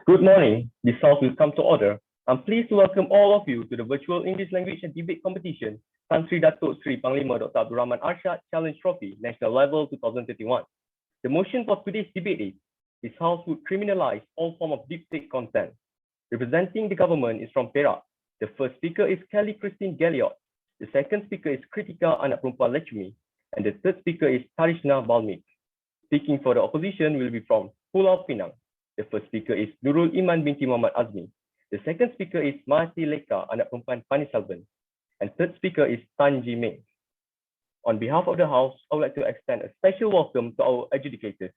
Good morning. This House will come to order. I'm pleased to welcome all of you to the virtual English language and debate competition, Tan Sri Datuk Sri Panglima Dr. Abdul Rahman Arshad Challenge Trophy, National Level 2021. The motion for today's debate is, this House would criminalize all form of deepfake content. Representing the government is from Perak. The first speaker is Kelly Christine Galliot. The second speaker is Kritika Anak Perempuan Lechumi. And the third speaker is Tarishna Balmik. Speaking for the opposition will be from Pulau, Pinang. The first speaker is Nurul Iman binti Muhammad Azmi. The second speaker is Mahati Leka Anak Perempuan Pani Salban. And third speaker is Tan Ji Meng. On behalf of the House, I would like to extend a special welcome to our adjudicators.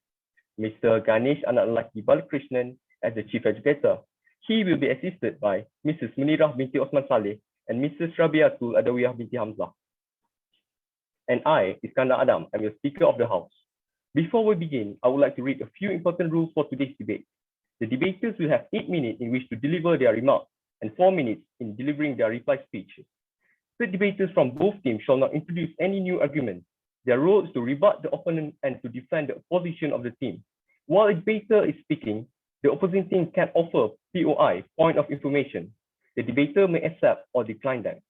Mr. Ganesh Anak Lelaki Balakrishnan as the Chief Educator. He will be assisted by Mrs. Munirah binti Osman Saleh and Mrs. Rabiatul Adawiyah binti Hamzah. And I, Iskandar Adam, am your Speaker of the House. Before we begin, I would like to read a few important rules for today's debate. The debaters will have 8 minutes in which to deliver their remarks and 4 minutes in delivering their reply speeches. The debaters from both teams shall not introduce any new arguments. Their role is to rebut the opponent and to defend the position of the team. While a debater is speaking, the opposing team can offer POI, point of information. The debater may accept or decline them.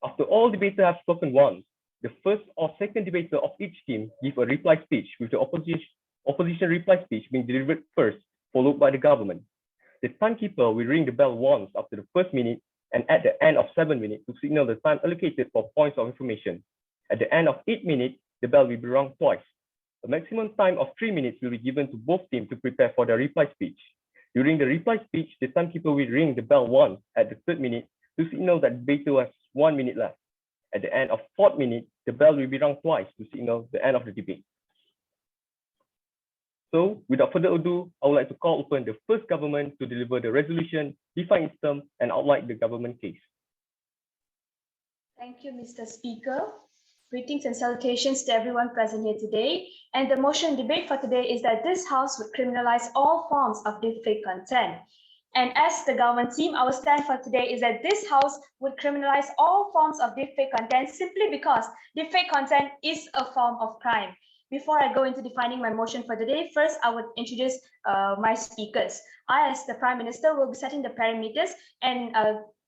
After all debaters have spoken once, the first or second debater of each team give a reply speech, with the opposition reply speech being delivered first, followed by the government. The timekeeper will ring the bell once after the first minute and at the end of 7 minutes to signal the time allocated for points of information. At the end of 8 minutes, the bell will be rung twice. A maximum time of 3 minutes will be given to both teams to prepare for their reply speech. During the reply speech, the timekeeper will ring the bell once at the 3rd minute to signal that the debater has 1 minute left. At the end of 4th minute, the bell will be rung twice to signal the end of the debate. So, without further ado, I would like to call upon the first government to deliver the resolution, define its term, and outline the government case. Thank you, Mr. Speaker. Greetings and salutations to everyone present here today. And the motion debate for today is that this House would criminalize all forms of deepfake content. And as the government team, our stand for today is that this House would criminalize all forms of deepfake content simply because deepfake content is a form of crime. Before I go into defining my motion for today, first I would introduce my speakers. I, as the Prime Minister, will be setting the parameters and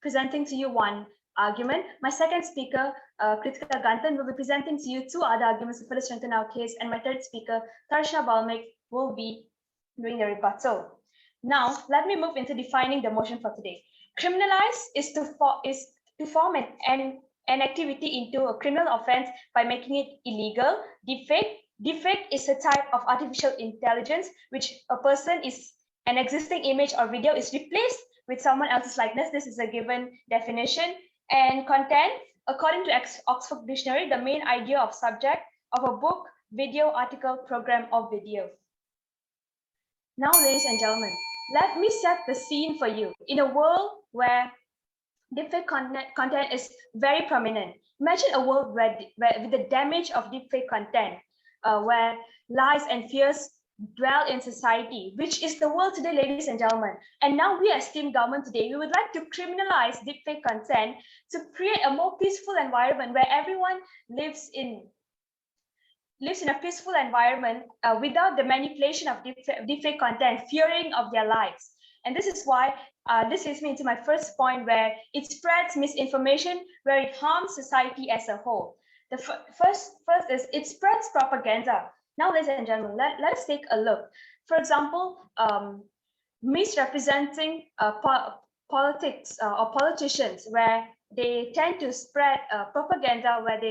presenting to you one argument. My second speaker, Kritika Gantan, will be presenting to you 2 other arguments to further strengthen our case. And my third speaker, Tarishna Balmik, will be doing the rebuttal. Now, let me move into defining the motion for today. Criminalize is to form an activity into a criminal offense by making it illegal. Deepfake is a type of artificial intelligence which a person is an existing image or video is replaced with someone else's likeness. This is a given definition. And content, according to Oxford Dictionary, the main idea of subject of a book, video, article, program, or video. Now, ladies and gentlemen, let me set the scene for you. In a world where deepfake content is very prominent, imagine a world where with the damage of deepfake content, where lies and fears dwell in society, which is the world today, ladies and gentlemen. And now we as team government today, we would like to criminalize deepfake content to create a more peaceful environment where everyone lives in a peaceful environment without the manipulation of deepfake content, fearing of their lives. And this is why this leads me into my first point, where it spreads misinformation, where it harms society as a whole. The first is it spreads propaganda. Now, ladies and gentlemen, let us take a look. For example, misrepresenting politics or politicians, where they tend to spread propaganda, where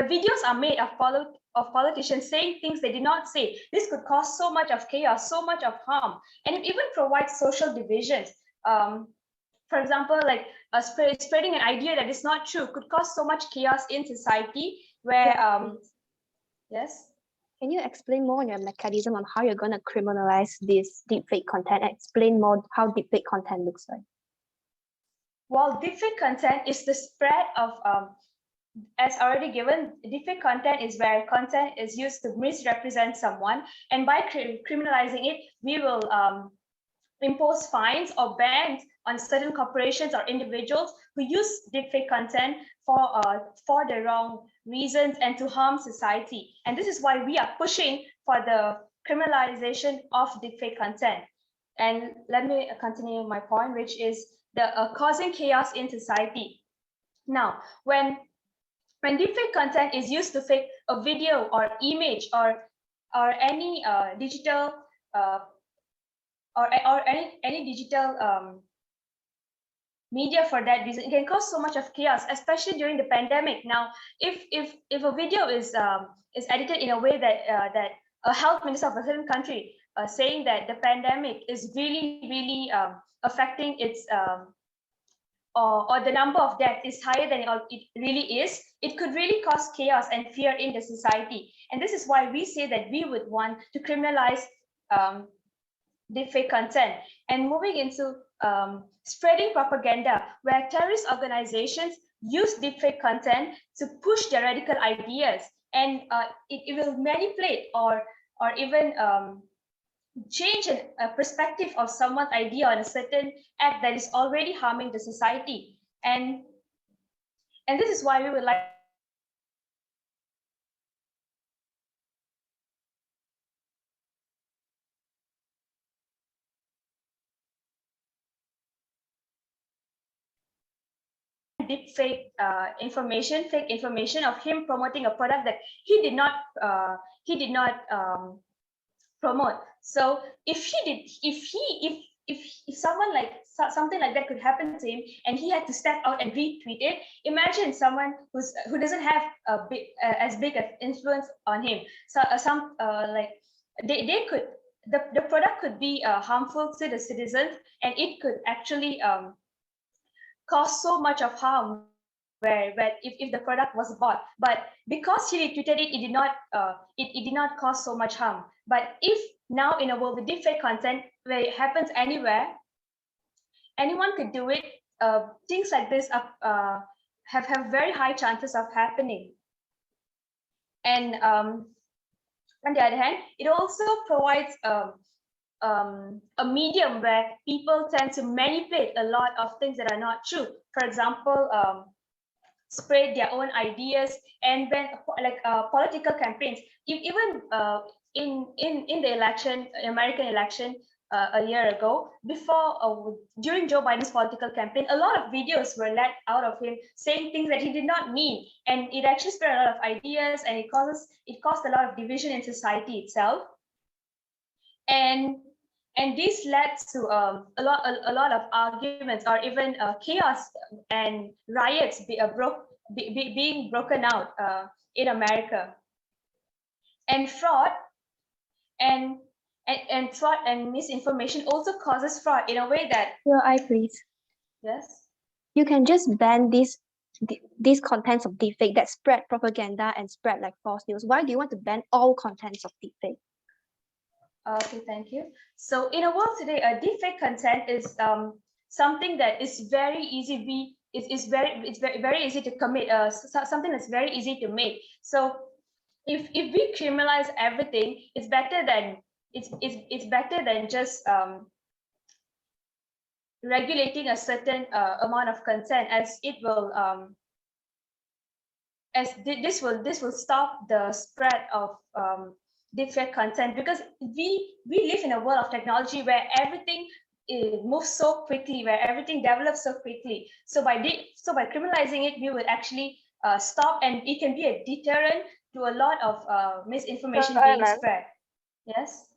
videos are made of politicians saying things they did not say. This could cause so much of chaos, so much of harm, and it even provides social divisions. For example, like spreading an idea that is not true could cause so much chaos in society. Where yes. Can you explain more on your mechanism on how you're going to criminalize this deepfake content? Explain more how deepfake content looks like. Well, deepfake content is the spread of as already given, deepfake content is where content is used to misrepresent someone, and by criminalizing it, we will impose fines or bans on certain corporations or individuals who use deepfake content for the wrong reasons and to harm society. And this is why we are pushing for the criminalization of deepfake content. And let me continue my point, which is the causing chaos in society. Now, when deepfake content is used to fake a video or image or any digital or any digital media for that reason, it can cause so much of chaos, especially during the pandemic. Now, if a video is edited in a way that that a health minister of a certain country saying that the pandemic is really affecting its or the number of deaths is higher than it really is, it could really cause chaos and fear in the society. And this is why we say that we would want to criminalize deepfake content. And moving into spreading propaganda, where terrorist organizations use deepfake content to push their radical ideas, and it will manipulate or even change a perspective of someone's idea on a certain act that is already harming the society. And this is why we would like deep fake information of him promoting a product that he did not promote. So if someone like something like that could happen to him and he had to step out and retweet it, imagine someone who doesn't have as big an influence on him. So like they could the product could be harmful to the citizens, and it could actually cause so much of harm where if the product was bought. But because he retweeted it, it did not cause so much harm. But if now in a world with deepfake content where it happens anywhere, anyone could do it, things like this have very high chances of happening. And on the other hand, it also provides a medium where people tend to manipulate a lot of things that are not true. For example, spread their own ideas, and when like political campaigns, even in the election, American election a year ago, before during Joe Biden's political campaign, a lot of videos were let out of him saying things that he did not mean, and it actually spread a lot of ideas, and it caused a lot of division in society itself. And this led to a lot of arguments or even chaos and riots being broken out in America. And fraud and fraud and misinformation also causes fraud in a way that Your eye, please. yes, You can just ban these contents of deepfake that spread propaganda and spread like false news. Why do you want to ban all contents of deepfake? okay, thank you. So in a world today, deepfake content is something that is very easy. It's very easy to commit. Something that's very easy to make. So if we criminalize everything, it's better than just regulating a certain amount of content, as it will this will stop the spread of deepfake content, because we live in a world of technology where everything moves so quickly, where everything develops so quickly. So by criminalizing it, we would actually stop, and it can be a deterrent to a lot of misinformation being spread. Yes.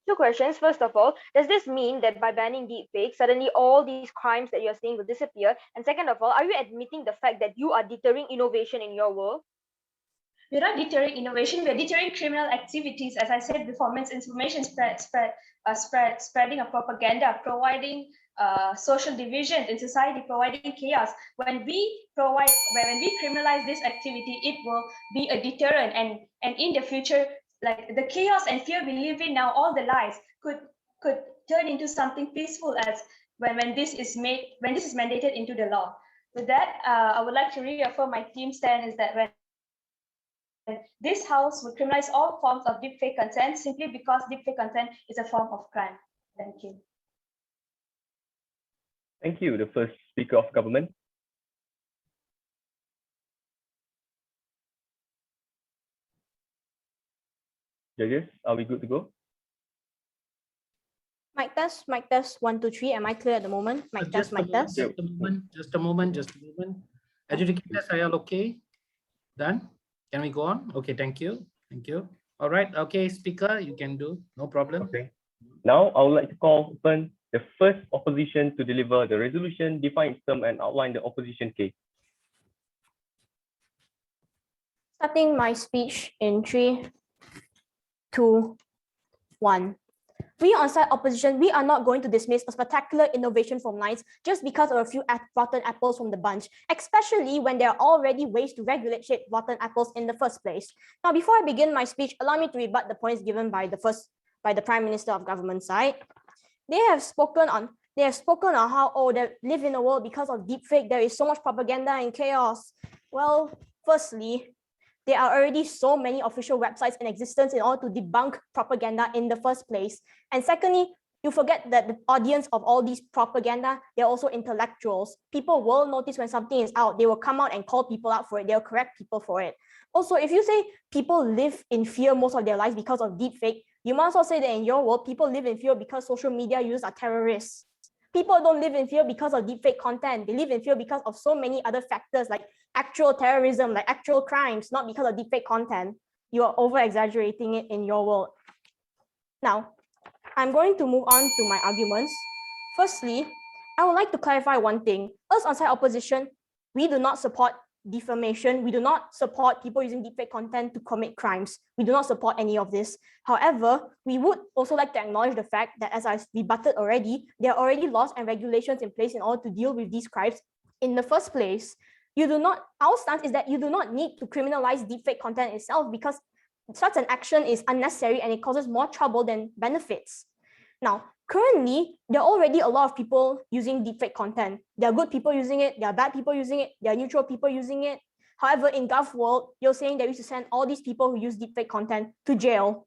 Two questions. First of all, does this mean that by banning deepfakes, suddenly all these crimes that you're seeing will disappear? And second of all, are you admitting the fact that you are deterring innovation in your world? We're not deterring innovation, we're deterring criminal activities. As I said before, misinformation spreading of propaganda, providing social divisions in society, providing chaos. When we criminalize this activity, it will be a deterrent, and in the future, like the chaos and fear we live in now, all the lies could turn into something peaceful, as when this is mandated into the law. With that, I would like to reaffirm my team's stand is that when this house would criminalize all forms of deepfake content simply because deepfake content is a form of crime. Thank you. Thank you. The first speaker of government. Judges, are we good to go? Mic test, 1, 2, 3. Am I clear at the moment? Mic test, mic test. Just a moment. Adjudicators, are you all okay? Done? Can we go on? Okay, thank you. All right, okay, speaker, you can do, no problem. Okay. Now, I would like to call upon the first opposition to deliver the resolution, define its term, and outline the opposition case. Starting my speech in 3, 2, 1. We on side opposition, we are not going to dismiss a spectacular innovation from lines just because of a few rotten apples from the bunch, especially when there are already ways to regulate rotten apples in the first place. Now, before I begin my speech, allow me to rebut the points given by the Prime Minister of government side. They have spoken on how they live in a world because of deepfake. There is so much propaganda and chaos. Well, firstly, there are already so many official websites in existence in order to debunk propaganda in the first place. And secondly, you forget that the audience of all these propaganda, they're also intellectuals. People will notice when something is out. They will come out and call people out for it. They'll correct people for it. Also, if you say people live in fear most of their lives because of deepfake, you must also say that in your world, people live in fear because social media users are terrorists. People don't live in fear because of deepfake content. They live in fear because of so many other factors like actual terrorism, like actual crimes, not because of deepfake content. You are over-exaggerating it in your world. Now, I'm going to move on to my arguments. Firstly, I would like to clarify one thing. Us on side opposition, we do not support defamation. We do not support people using deepfake content to commit crimes. We do not support any of this. However, we would also like to acknowledge the fact that, as I rebutted already, there are already laws and regulations in place in order to deal with these crimes in the first place. Our stance is that you do not need to criminalize deepfake content itself because such an action is unnecessary and it causes more trouble than benefits. Now, currently, there are already a lot of people using deepfake content. There are good people using it, there are bad people using it, there are neutral people using it. However, in Gov World, you're saying that we should send all these people who use deepfake content to jail.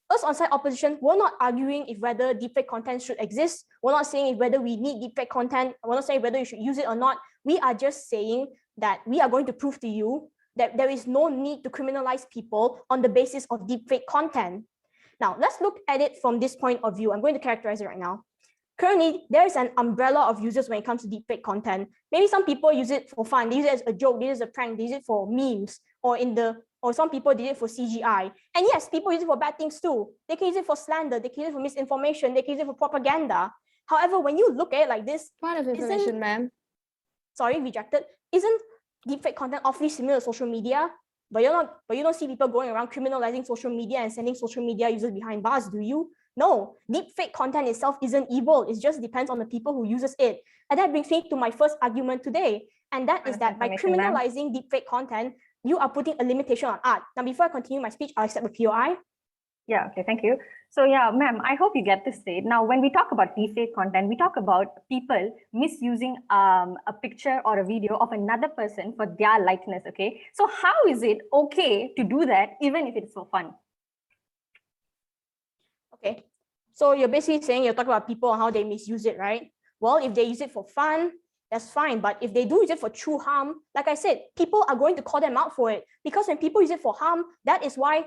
Us on side opposition, we're not arguing if whether deepfake content should exist. We're not saying whether we need deepfake content. We're not saying whether you should use it or not. We are just saying that we are going to prove to you that there is no need to criminalize people on the basis of deepfake content. Now, let's look at it from this point of view. I'm going to characterize it right now. Currently, there is an umbrella of users when it comes to deepfake content. Maybe some people use it for fun. They use it as a joke. They use it as a prank. They use it for memes, or some people did it for CGI. And yes, people use it for bad things too. They can use it for slander. They can use it for misinformation. They can use it for propaganda. However, when you look at it like this, Part of information, ma'am. Sorry, rejected. Isn't deepfake content awfully similar to social media? But you don't see people going around criminalizing social media and sending social media users behind bars, do you? No, deepfake content itself isn't evil. It just depends on the people who uses it. And that brings me to my first argument today. And that is that by criminalizing deepfake content, you are putting a limitation on art. Now, before I continue my speech, I'll accept a POI. Yeah, okay, thank you. So yeah, ma'am, I hope you get this straight. Now, when we talk about deepfake content, we talk about people misusing a picture or a video of another person for their likeness, okay? So how is it okay to do that even if it's for fun? Okay, so you're basically saying you're talking about people and how they misuse it, right? Well, if they use it for fun, that's fine. But if they do use it for true harm, like I said, people are going to call them out for it. Because when people use it for harm, that is why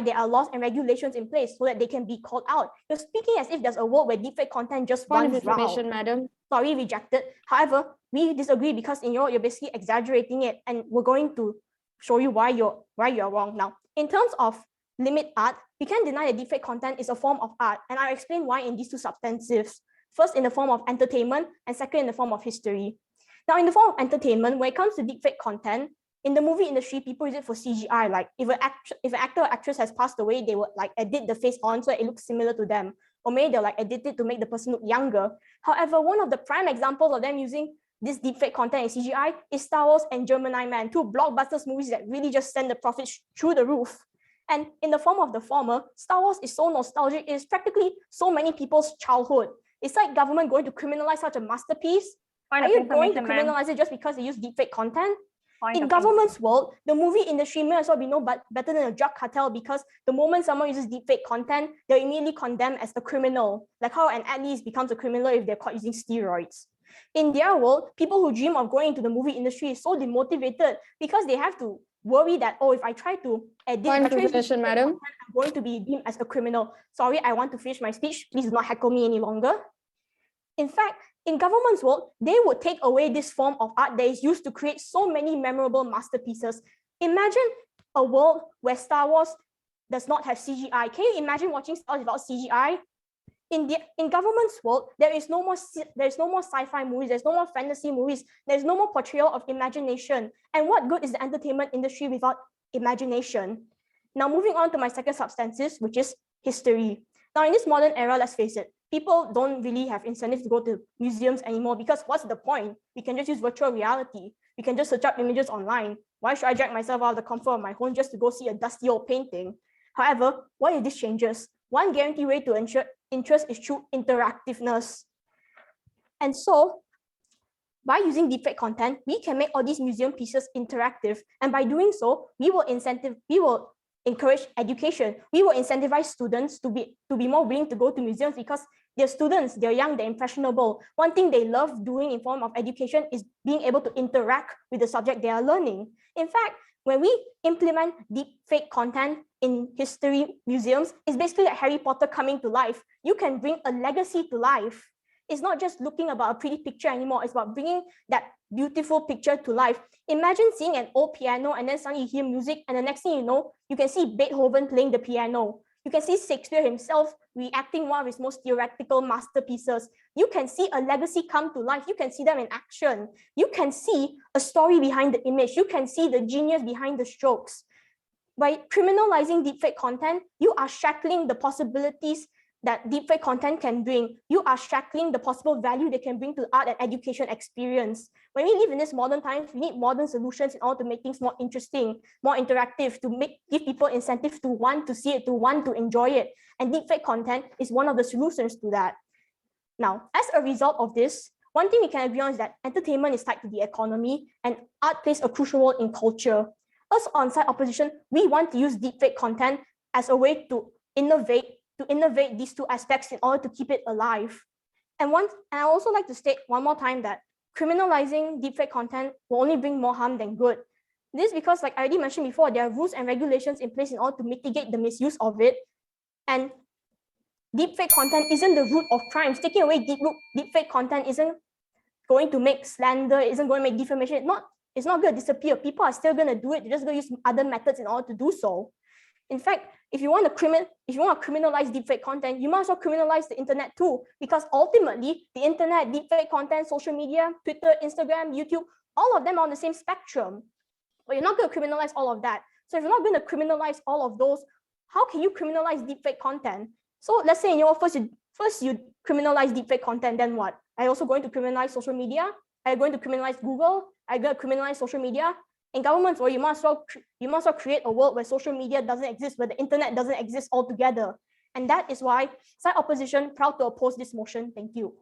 there are laws and regulations in place so that they can be called out. You're speaking as if there's a world where deepfake content just runs information, wild. madam. Sorry, rejected. However, we disagree because you're basically exaggerating it, and we're going to show you why you're wrong. Now, in terms of limit art, we can't deny that deepfake content is a form of art, and I'll explain why in these two substantives. First, in the form of entertainment, and second, in the form of history. Now, in the form of entertainment, when it comes to deepfake content, in the movie industry, people use it for CGI. Like if an actor or actress has passed away, they would like edit the face on so it looks similar to them. Or maybe they'll like edit it to make the person look younger. However, one of the prime examples of them using this deepfake content in CGI is Star Wars and Gemini Man, two blockbusters movies that really just send the profits through the roof. And in the form of the former, Star Wars is so nostalgic, it is practically so many people's childhood. It's like government going to criminalize such a masterpiece. Are you going to criminalize it just because they use deepfake content? In government's world, the movie industry may as well be no better than a drug cartel because the moment someone uses deepfake content, they're immediately condemned as a criminal, like how an athlete becomes a criminal if they're caught using steroids. In their world, people who dream of going into the movie industry is so demotivated because they have to worry that, oh, if I try to edit, Point if I of try to suggestion, madam. I'm going to be deemed as a criminal. Sorry, I want to finish my speech. Please do not heckle me any longer. In fact, in government's world, they would take away this form of art that is used to create so many memorable masterpieces. Imagine a world where Star Wars does not have CGI. Can you imagine watching Star Wars without CGI? In government's world, there is no more sci-fi movies, there's no more fantasy movies, there's no more portrayal of imagination. And what good is the entertainment industry without imagination? Now, moving on to my second substantive, which is history. Now, in this modern era, let's face it, people don't really have incentive to go to museums anymore because what's the point? We can just use virtual reality. We can just search up images online. Why should I drag myself out of the comfort of my home just to go see a dusty old painting? However, what if this changes? One guaranteed way to ensure interest is through interactiveness. And so, by using deepfake content, we can make all these museum pieces interactive. And by doing so, we will encourage education. We will incentivize students to be more willing to go to museums because they're students, they're young, they're impressionable. One thing they love doing in form of education is being able to interact with the subject they are learning. In fact, when we implement deepfake content in history museums, it's basically like Harry Potter coming to life. You can bring a legacy to life. It's not just looking about a pretty picture anymore. It's about bringing that beautiful picture to life. Imagine seeing an old piano and then suddenly you hear music and the next thing you know, you can see Beethoven playing the piano. You can see Shakespeare himself reacting one of his most theoretical masterpieces. You can see a legacy come to life. You can see them in action. You can see a story behind the image. You can see the genius behind the strokes. By criminalizing deepfake content, you are shackling the possibilities that deepfake content can bring. You are shackling the possible value they can bring to art and education experience. When we live in this modern times, we need modern solutions in order to make things more interesting, more interactive, to give people incentive to want to see it, to want to enjoy it. And deepfake content is one of the solutions to that. Now, as a result of this, one thing we can agree on is that entertainment is tied to the economy and art plays a crucial role in culture. Us on-site opposition, we want to use deepfake content as a way to innovate these two aspects in order to keep it alive. And I also like to state one more time that criminalizing deepfake content will only bring more harm than good. This is because, like I already mentioned before, there are rules and regulations in place in order to mitigate the misuse of it. And deepfake content isn't the root of crimes. Taking away deepfake content isn't going to make slander, isn't going to make defamation. It's not going to disappear. People are still going to do it. They're just going to use other methods in order to do so. In fact, if you want to criminalize deepfake content, you must also criminalize the internet too, because ultimately the internet, deepfake content, social media, Twitter, Instagram, YouTube, all of them are on the same spectrum. But you're not going to criminalize all of that. So if you're not going to criminalize all of those, how can you criminalize deepfake content? So let's say first you criminalize deepfake content, then what? Are you also going to criminalize social media? Are you going to criminalize Google? Are you going to criminalize social media? In governments, you must well create a world where social media doesn't exist, where the internet doesn't exist altogether. And that is why side opposition proud to oppose this motion. Thank you.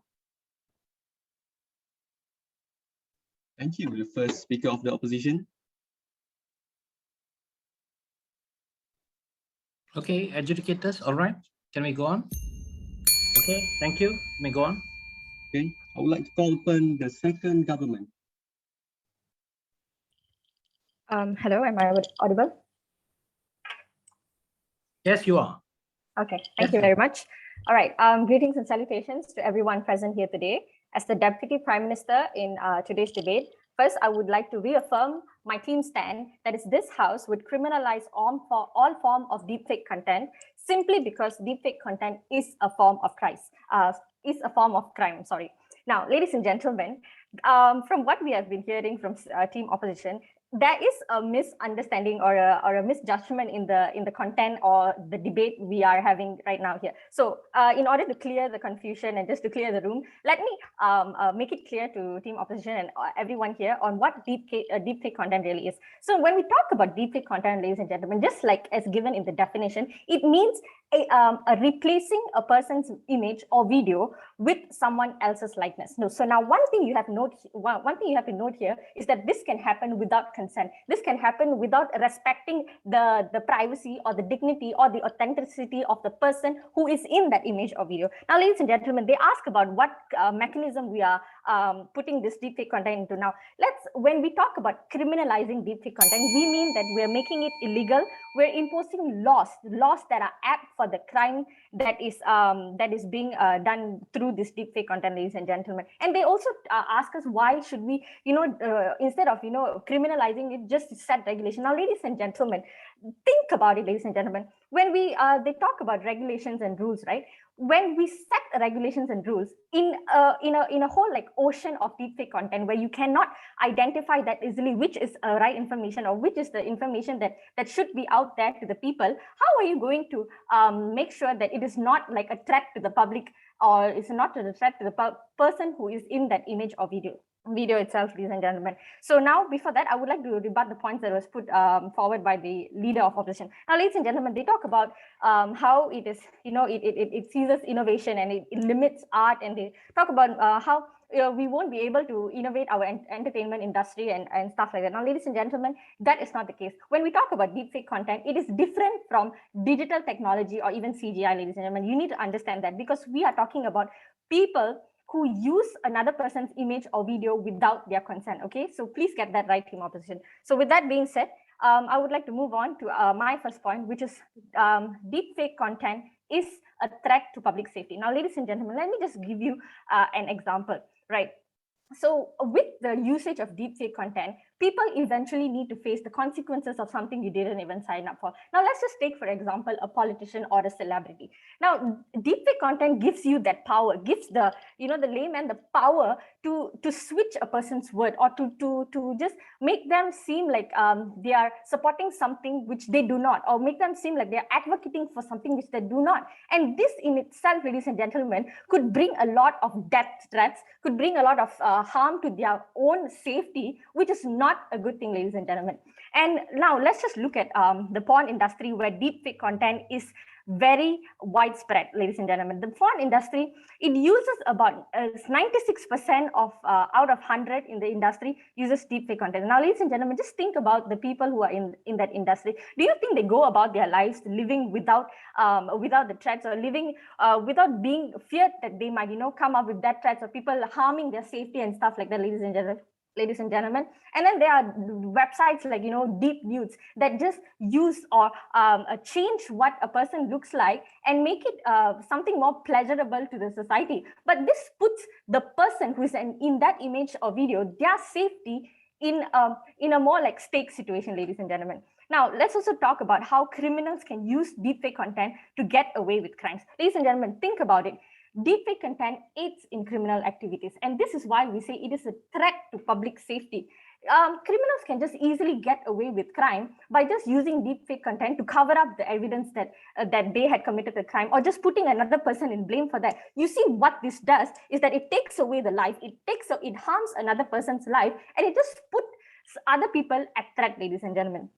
Thank you. The first speaker of the opposition. Okay, adjudicators, all right. Can we go on? Okay, thank you. May go on. Okay, I would like to call upon the second government. Hello, am I audible? Yes, you are. Okay, thank you very much. All right, greetings and salutations to everyone present here today. As the Deputy Prime Minister in today's debate, first, I would like to reaffirm my team's stand that is this House would criminalize all form of deepfake content simply because deepfake content is a form of crime. Now, ladies and gentlemen, from what we have been hearing from team opposition, there is a misunderstanding or a misjudgment in the content or the debate we are having right now here. So in order to clear the confusion and just to clear the room, let me make it clear to team opposition and everyone here on what deepfake content really is. So when we talk about deepfake content, ladies and gentlemen, just like as given in the definition, it means replacing a person's image or video with someone else's likeness. No. So now one thing you have to note here is that this can happen without consent. This can happen without respecting the privacy or the dignity or the authenticity of the person who is in that image or video. Now, ladies and gentlemen, they ask about what mechanism we are putting this deepfake content into. Now, when we talk about criminalizing deepfake content, we mean that we're making it illegal. We're imposing laws that are apt for the crime that is being done through this deepfake content, ladies and gentlemen. And they also ask us, why should we, instead of criminalizing it, just set regulation. Now, ladies and gentlemen, think about it, ladies and gentlemen. When they talk about regulations and rules, right? When we set regulations and rules in a whole like ocean of deepfake content where you cannot identify that easily which is right information or which is the information that should be out there to the people, how are you going to make sure that it is not like a threat to the public, or it's not a threat to the person who is in that image or video itself, ladies and gentlemen? So now, before that, I would like to rebut the points that was put forward by the leader of opposition. Now, ladies and gentlemen, they talk about how it is, it seizes innovation and it limits art, and they talk about how we won't be able to innovate our entertainment industry and stuff like that. Now, ladies and gentlemen, that is not the case. When we talk about deepfake content, it is different from digital technology or even CGI, ladies and gentlemen. You need to understand that, because we are talking about people who use another person's image or video without their consent. Okay, so please get that right, team opposition. So with that being said, I would like to move on to my first point, which is deepfake content is a threat to public safety. Now, ladies and gentlemen, let me just give you an example, right? So with the usage of deepfake content, people eventually need to face the consequences of something you didn't even sign up for. Now, let's just take, for example, a politician or a celebrity. Now, deepfake content gives you that power, gives the layman the power to switch a person's word, or to just make them seem like they are supporting something which they do not, or make them seem like they're advocating for something which they do not. And this in itself, ladies and gentlemen, could bring a lot of death threats, could bring a lot of harm to their own safety, which is not a good thing, ladies and gentlemen. And now let's just look at the porn industry, where deepfake content is very widespread, ladies and gentlemen. The porn industry, it uses about 96% of out of 100 in the industry uses deepfake content. Now, ladies and gentlemen, just think about the people who are in that industry. Do you think they go about their lives living without the threats, or living without being feared that they might come up with death threats or people harming their safety and stuff like that, ladies and gentlemen? And then there are websites like deep nudes that just use or change what a person looks like and make it something more pleasurable to the society. But this puts the person who is in that image or video, their safety in a more like stake situation, ladies and gentlemen. Now, let's also talk about how criminals can use deepfake content to get away with crimes. Ladies and gentlemen, think about it. Deepfake content aids in criminal activities, and this is why we say it is a threat to public safety. Criminals can just easily get away with crime by just using deepfake content to cover up the evidence that they had committed a crime, or just putting another person in blame for that. You see, what this does is that it takes away the life, it harms another person's life, and it just puts other people at threat, ladies and gentlemen.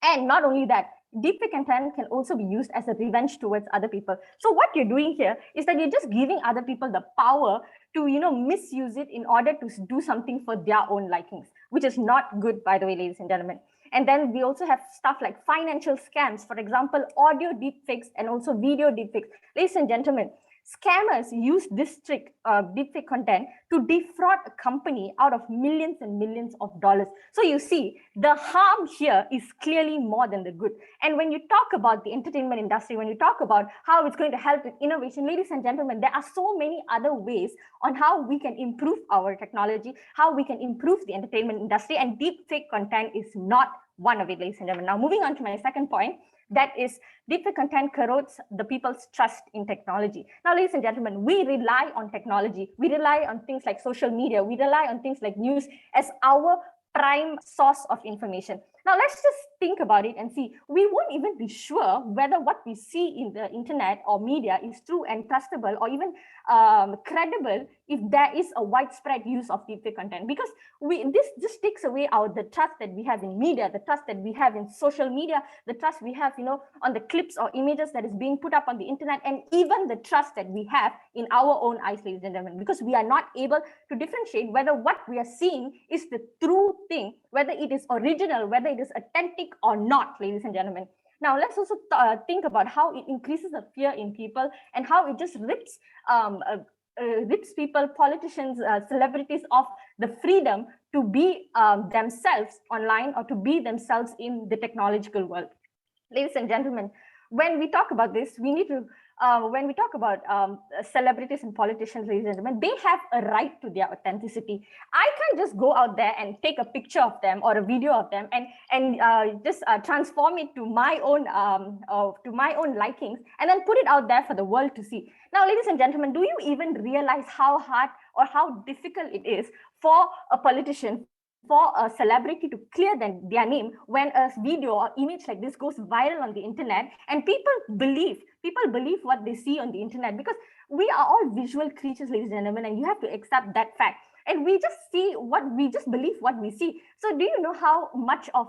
And not only that, deepfake content can also be used as a revenge towards other people. So what you're doing here is that you're just giving other people the power to misuse it in order to do something for their own likings, which is not good, by the way, ladies and gentlemen. And then we also have stuff like financial scams, for example, audio deepfakes and also video deepfakes. Ladies and gentlemen, scammers use this trick, deepfake content, to defraud a company out of millions and millions of dollars. So you see, the harm here is clearly more than the good. And when you talk about the entertainment industry, when you talk about how it's going to help with innovation, ladies and gentlemen, there are so many other ways on how we can improve our technology, how we can improve the entertainment industry, and deepfake content is not one of it, ladies and gentlemen. Now, moving on to my second point, that is, deepfake content corrodes the people's trust in technology. Now, ladies and gentlemen, we rely on technology. We rely on things like social media. We rely on things like news as our prime source of information. Now, let's just think about it and see, we won't even be sure whether what we see in the internet or media is true and trustable or even credible if there is a widespread use of deepfake content, because this just takes away the trust that we have in media, the trust that we have in social media, the trust we have, on the clips or images that is being put up on the internet, and even the trust that we have in our own eyes, ladies and gentlemen, because we are not able to differentiate whether what we are seeing is the true thing, whether it is original, whether it is authentic or not, ladies and gentlemen. Now, let's also think about how it increases the fear in people and how it just rips people, politicians, celebrities of the freedom to be themselves online or to be themselves in the technological world. Ladies and gentlemen, when we talk about this, we need to, when we talk about celebrities and politicians, ladies and gentlemen, they have a right to their authenticity. I can't just go out there and take a picture of them or a video of them and just transform it to my own likings and then put it out there for the world to see. Now, ladies and gentlemen, do you even realize how hard or how difficult it is for a politician, for a celebrity to clear their name when a video or image like this goes viral on the internet and people believe what they see on the internet, because we are all visual creatures, ladies and gentlemen, and you have to accept that fact. And we just believe what we see. So do you know how much of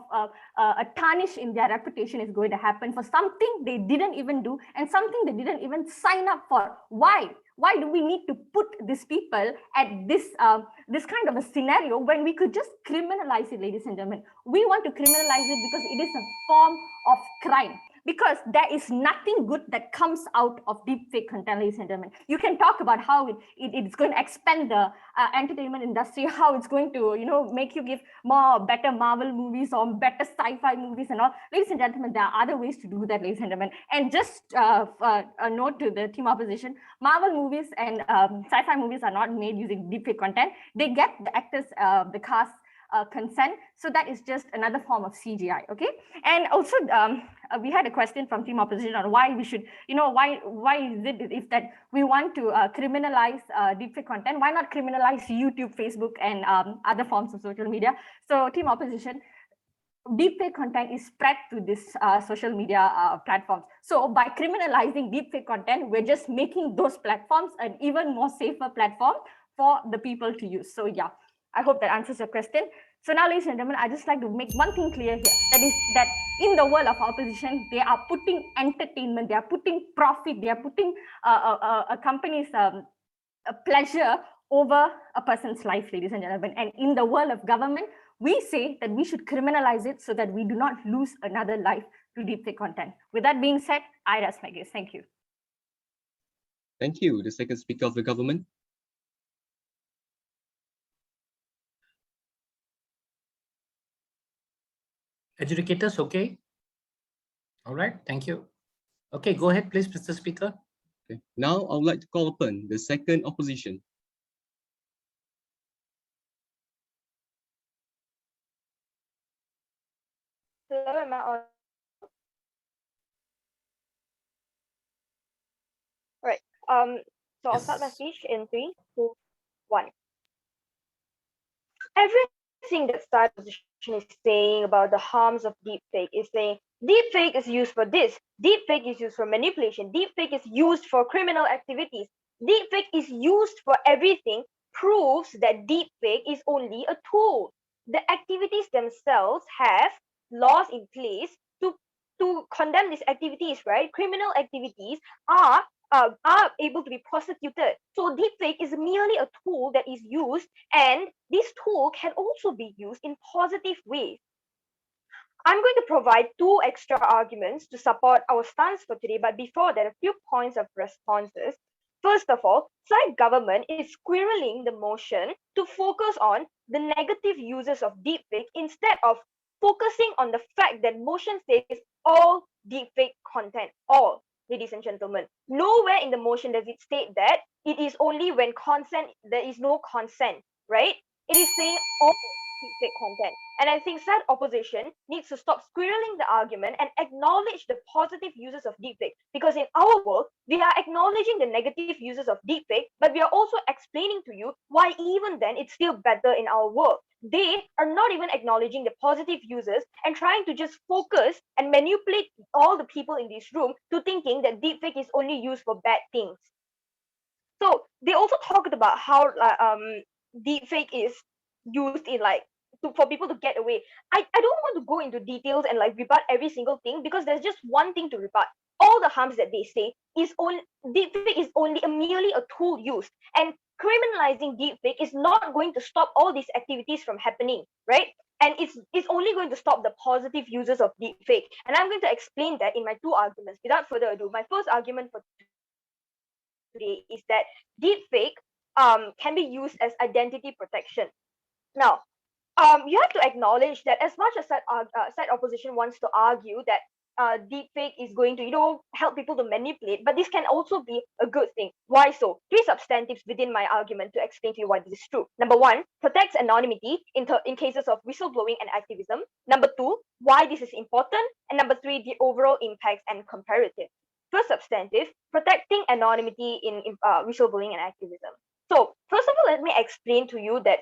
a tarnish in their reputation is going to happen for something they didn't even do and something they didn't even sign up for? Why? Why do we need to put these people at this kind of a scenario when we could just criminalize it, ladies and gentlemen? We want to criminalize it because it is a form of crime. Because there is nothing good that comes out of deepfake content, ladies and gentlemen. You can talk about how it's going to expand the entertainment industry, how it's going to, make you give better Marvel movies or better sci-fi movies and all. Ladies and gentlemen, there are other ways to do that, ladies and gentlemen. And just a note to the team opposition, Marvel movies and sci-fi movies are not made using deepfake content. They get the actors, the cast, consent, so that is just another form of CGI. Okay, and also we had a question from team opposition on why we should, why is it if that we want to criminalize deepfake content, why not criminalize YouTube, Facebook, and other forms of social media? So team opposition, deepfake content is spread to this social media platforms. So by criminalizing deepfake content, we're just making those platforms an even more safer platform for the people to use. So yeah, I hope that answers your question. So now, ladies and gentlemen, I just like to make one thing clear here. That is that in the world of opposition, they are putting entertainment, they are putting profit, they are putting a company's a pleasure over a person's life, ladies and gentlemen. And in the world of government, we say that we should criminalize it so that we do not lose another life to deepfake content. With that being said, I rest my case. Thank you. Thank you. The second speaker of the government. Adjudicators, okay? All right, thank you. Okay, go ahead, please, Mr. Speaker. Okay. Now, I would like to call upon the second opposition. Hello, am I on? Right. So I'll start my Yes. speech in 3, 2, 1. Everything that Star Opposition is saying about the harms of deepfake is saying deepfake is used for this, deepfake is used for manipulation, deepfake is used for criminal activities, deepfake is used for everything, proves that deepfake is only a tool. The activities themselves have laws in place to condemn these activities, right? Criminal activities are able to be prosecuted. So deepfake is merely a tool that is used, and this tool can also be used in positive ways. I'm going to provide 2 extra arguments to support our stance for today, but before that, a few points of responses. First of all, side government is squirreling the motion to focus on the negative uses of deepfake instead of focusing on the fact that motion says all deepfake content, all. Ladies and gentlemen, nowhere in the motion does it state that it is only when there is no consent, right? It is saying all deepfake content. And I think side opposition needs to stop squirreling the argument and acknowledge the positive uses of deepfake. Because in our world, we are acknowledging the negative uses of deepfake, but we are also explaining to you why even then it's still better in our world. They are not even acknowledging the positive uses and trying to just focus and manipulate all the people in this room to thinking that deepfake is only used for bad things. So they also talked about how deepfake is used in like for people to get away. I don't want to go into details and like rebut every single thing because there's just one thing to rebut. All the harms that they say is only deepfake is only merely a tool used, and criminalizing deepfake is not going to stop all these activities from happening, right? And it's only going to stop the positive uses of deepfake. And I'm going to explain that in my two arguments. Without further ado, my first argument for today is that deepfake can be used as identity protection. Now, you have to acknowledge that as much as side opposition wants to argue that deepfake is going to, help people to manipulate, but this can also be a good thing. Why so? Three substantives within my argument to explain to you why this is true. Number one, protects anonymity in cases of whistleblowing and activism. Number two, why this is important. And number three, the overall impacts and comparative. First substantive, protecting anonymity in whistleblowing and activism. So first of all, let me explain to you that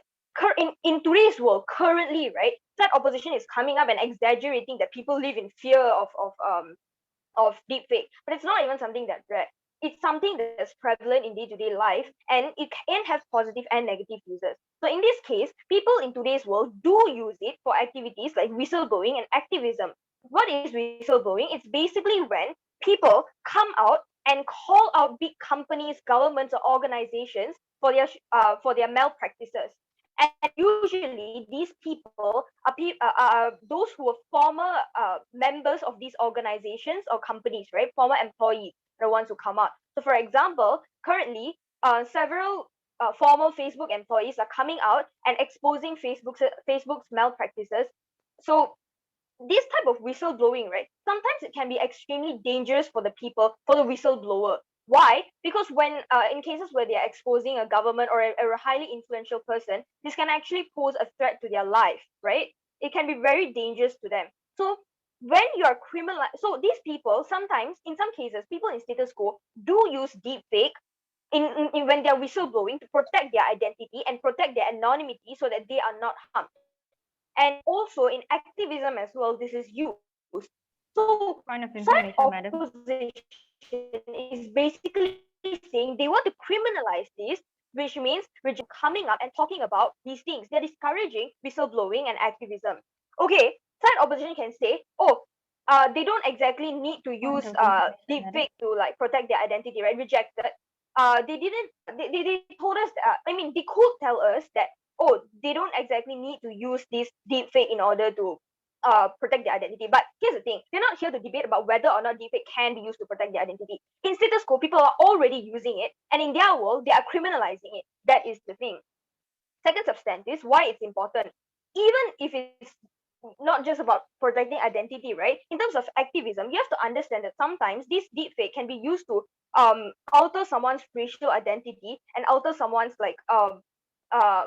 in today's world, currently, right, that opposition is coming up and exaggerating that people live in fear of deepfake, but it's not even something that rare. It's something that's prevalent in day-to-day life, and it can have positive and negative uses. So in this case, people in today's world do use it for activities like whistleblowing and activism. What is whistleblowing? It's basically when people come out and call out big companies, governments, or organizations for their malpractices. And usually, these people are those who are former members of these organizations or companies, right? Former employees, the ones who come out. So, for example, currently, several former Facebook employees are coming out and exposing Facebook's malpractices. So, this type of whistleblowing, right? Sometimes it can be extremely dangerous for the people, for the whistleblower. Why? Because when in cases where they are exposing a government or a highly influential person, this can actually pose a threat to their life, right? It can be very dangerous to them. So when you are so these people sometimes, in some cases, people in status quo do use deepfake in when they are whistleblowing to protect their identity and protect their anonymity so that they are not harmed. And also in activism as well, this is used. So Point of side information, madam. opposition is basically saying they want to criminalize this, which means coming up and talking about these things. They're discouraging whistleblowing and activism. Okay, side opposition can say, oh, they don't exactly need to use deepfake to like protect their identity, right? Rejected. They didn't. They told us. They could tell us that, oh, they don't exactly need to use this deepfake in order to protect their identity. But here's the thing: we're not here to debate about whether or not deepfake can be used to protect their identity. In status quo, people are already using it, and in their world, they are criminalizing it. That is the thing. Second substantive, why it's important. Even if it's not just about protecting identity, right? In terms of activism, you have to understand that sometimes this deepfake can be used to alter someone's racial identity and alter someone's like uh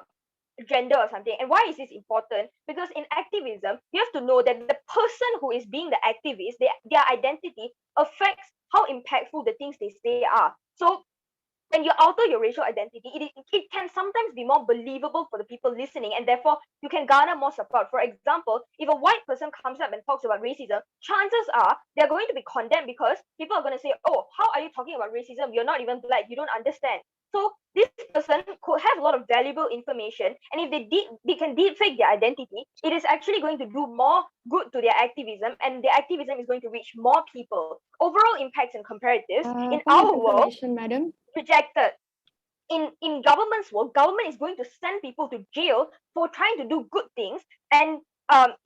gender or something. And why is this important? Because in activism, you have to know that the person who is being the activist, their identity affects how impactful the things they say are. So when you alter your racial identity, it can sometimes be more believable for the people listening, and therefore you can garner more support. For example, if a white person comes up and talks about racism, chances are they're going to be condemned because people are going to say, oh, how are you talking about racism? You're not even black, you don't understand. So this person could have a lot of valuable information, and if they can deepfake their identity, it is actually going to do more good to their activism, and their activism is going to reach more people. Overall impacts and comparatives in our world, madam. rejected. In government's world, government is going to send people to jail for trying to do good things, and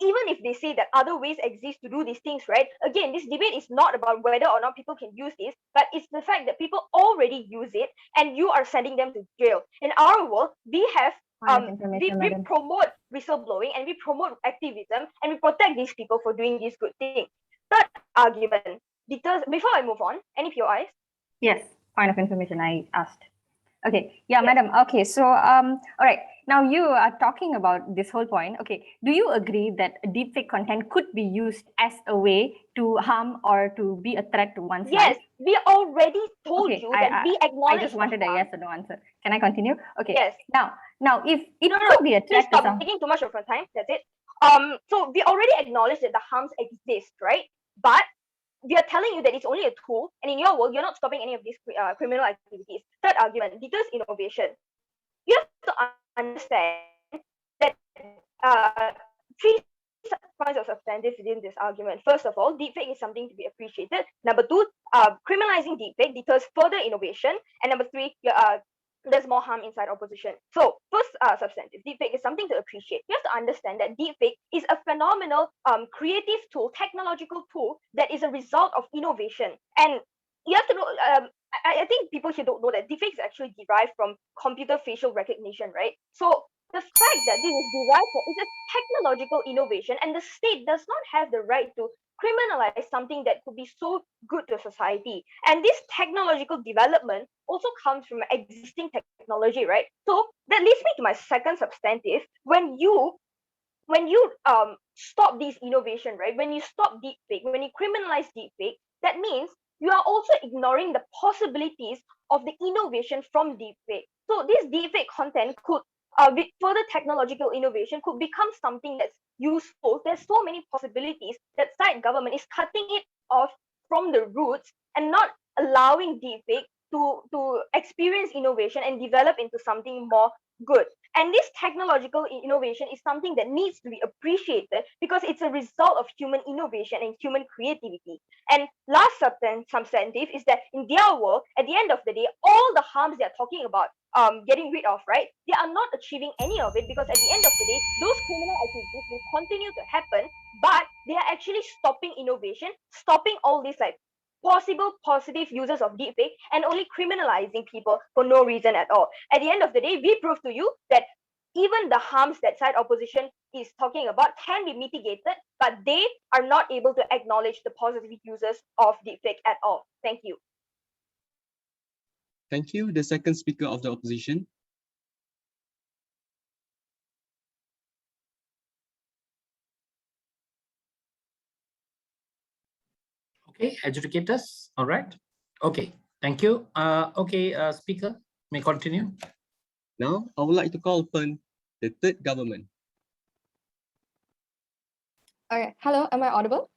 even if they say that other ways exist to do these things, right? Again, this debate is not about whether or not people can use this, but it's the fact that people already use it, and you are sending them to jail. In our world, we have we promote whistleblowing and we promote activism and we protect these people for doing these good things. Third argument, before I move on, any POIs? Yes, point of information I asked. Okay, yeah, madam. Okay, so all right. now you are talking about this whole point. Okay, do you agree that deepfake content could be used as a way to harm or to be a threat to one's Yes, life? we already told Okay, you that we I acknowledge just the wanted a harm. yes or no answer. Can I continue? Okay. Yes. Now, if it No, could be a please threat to stop some. taking too much of your time. That's it. So we already acknowledge that the harms exist, right? But we are telling you that it's only a tool, and in your world, you're not stopping any of these criminal activities. Third argument, deters innovation. You have to understand that three points of substantive within this argument. First of all, deepfake is something to be appreciated. Number two, criminalizing deepfake deters further innovation. And number three, there's more harm inside opposition. So first, substantive, deepfake is something to appreciate. You have to understand that deepfake is a phenomenal creative tool, technological tool that is a result of innovation. And you have to know, I think people here don't know that deepfake is actually derived from computer facial recognition, right? So the fact that this is derived from is a technological innovation, and the state does not have the right to criminalize something that could be so good to society. And this technological development also comes from existing technology, right? So that leads me to my second substantive. When you stop this innovation, right? When you stop deepfake, when you criminalize deepfake, that means you are also ignoring the possibilities of the innovation from deepfake. So this deepfake content could, with further technological innovation, could become something that's useful. There's so many possibilities that side government is cutting it off from the roots and not allowing deepfake to experience innovation and develop into something more good. And this technological innovation is something that needs to be appreciated because it's a result of human innovation and human creativity. And last substantive is that in their world, at the end of the day, all the harms they're talking about getting rid of, right? They are not achieving any of it because at the end of the day, those criminal activities will continue to happen, but they are actually stopping innovation, stopping all these like possible positive uses of deepfake and only criminalizing people for no reason at all. At the end of the day, we prove to you that even the harms that side opposition is talking about can be mitigated, but they are not able to acknowledge the positive uses of deepfake at all. Thank you. Thank you. The second speaker of the opposition. Okay, adjudicators. All right. Okay, thank you. Okay, speaker, may continue. Now, I would like to call upon the third government. Okay, hello, am I audible?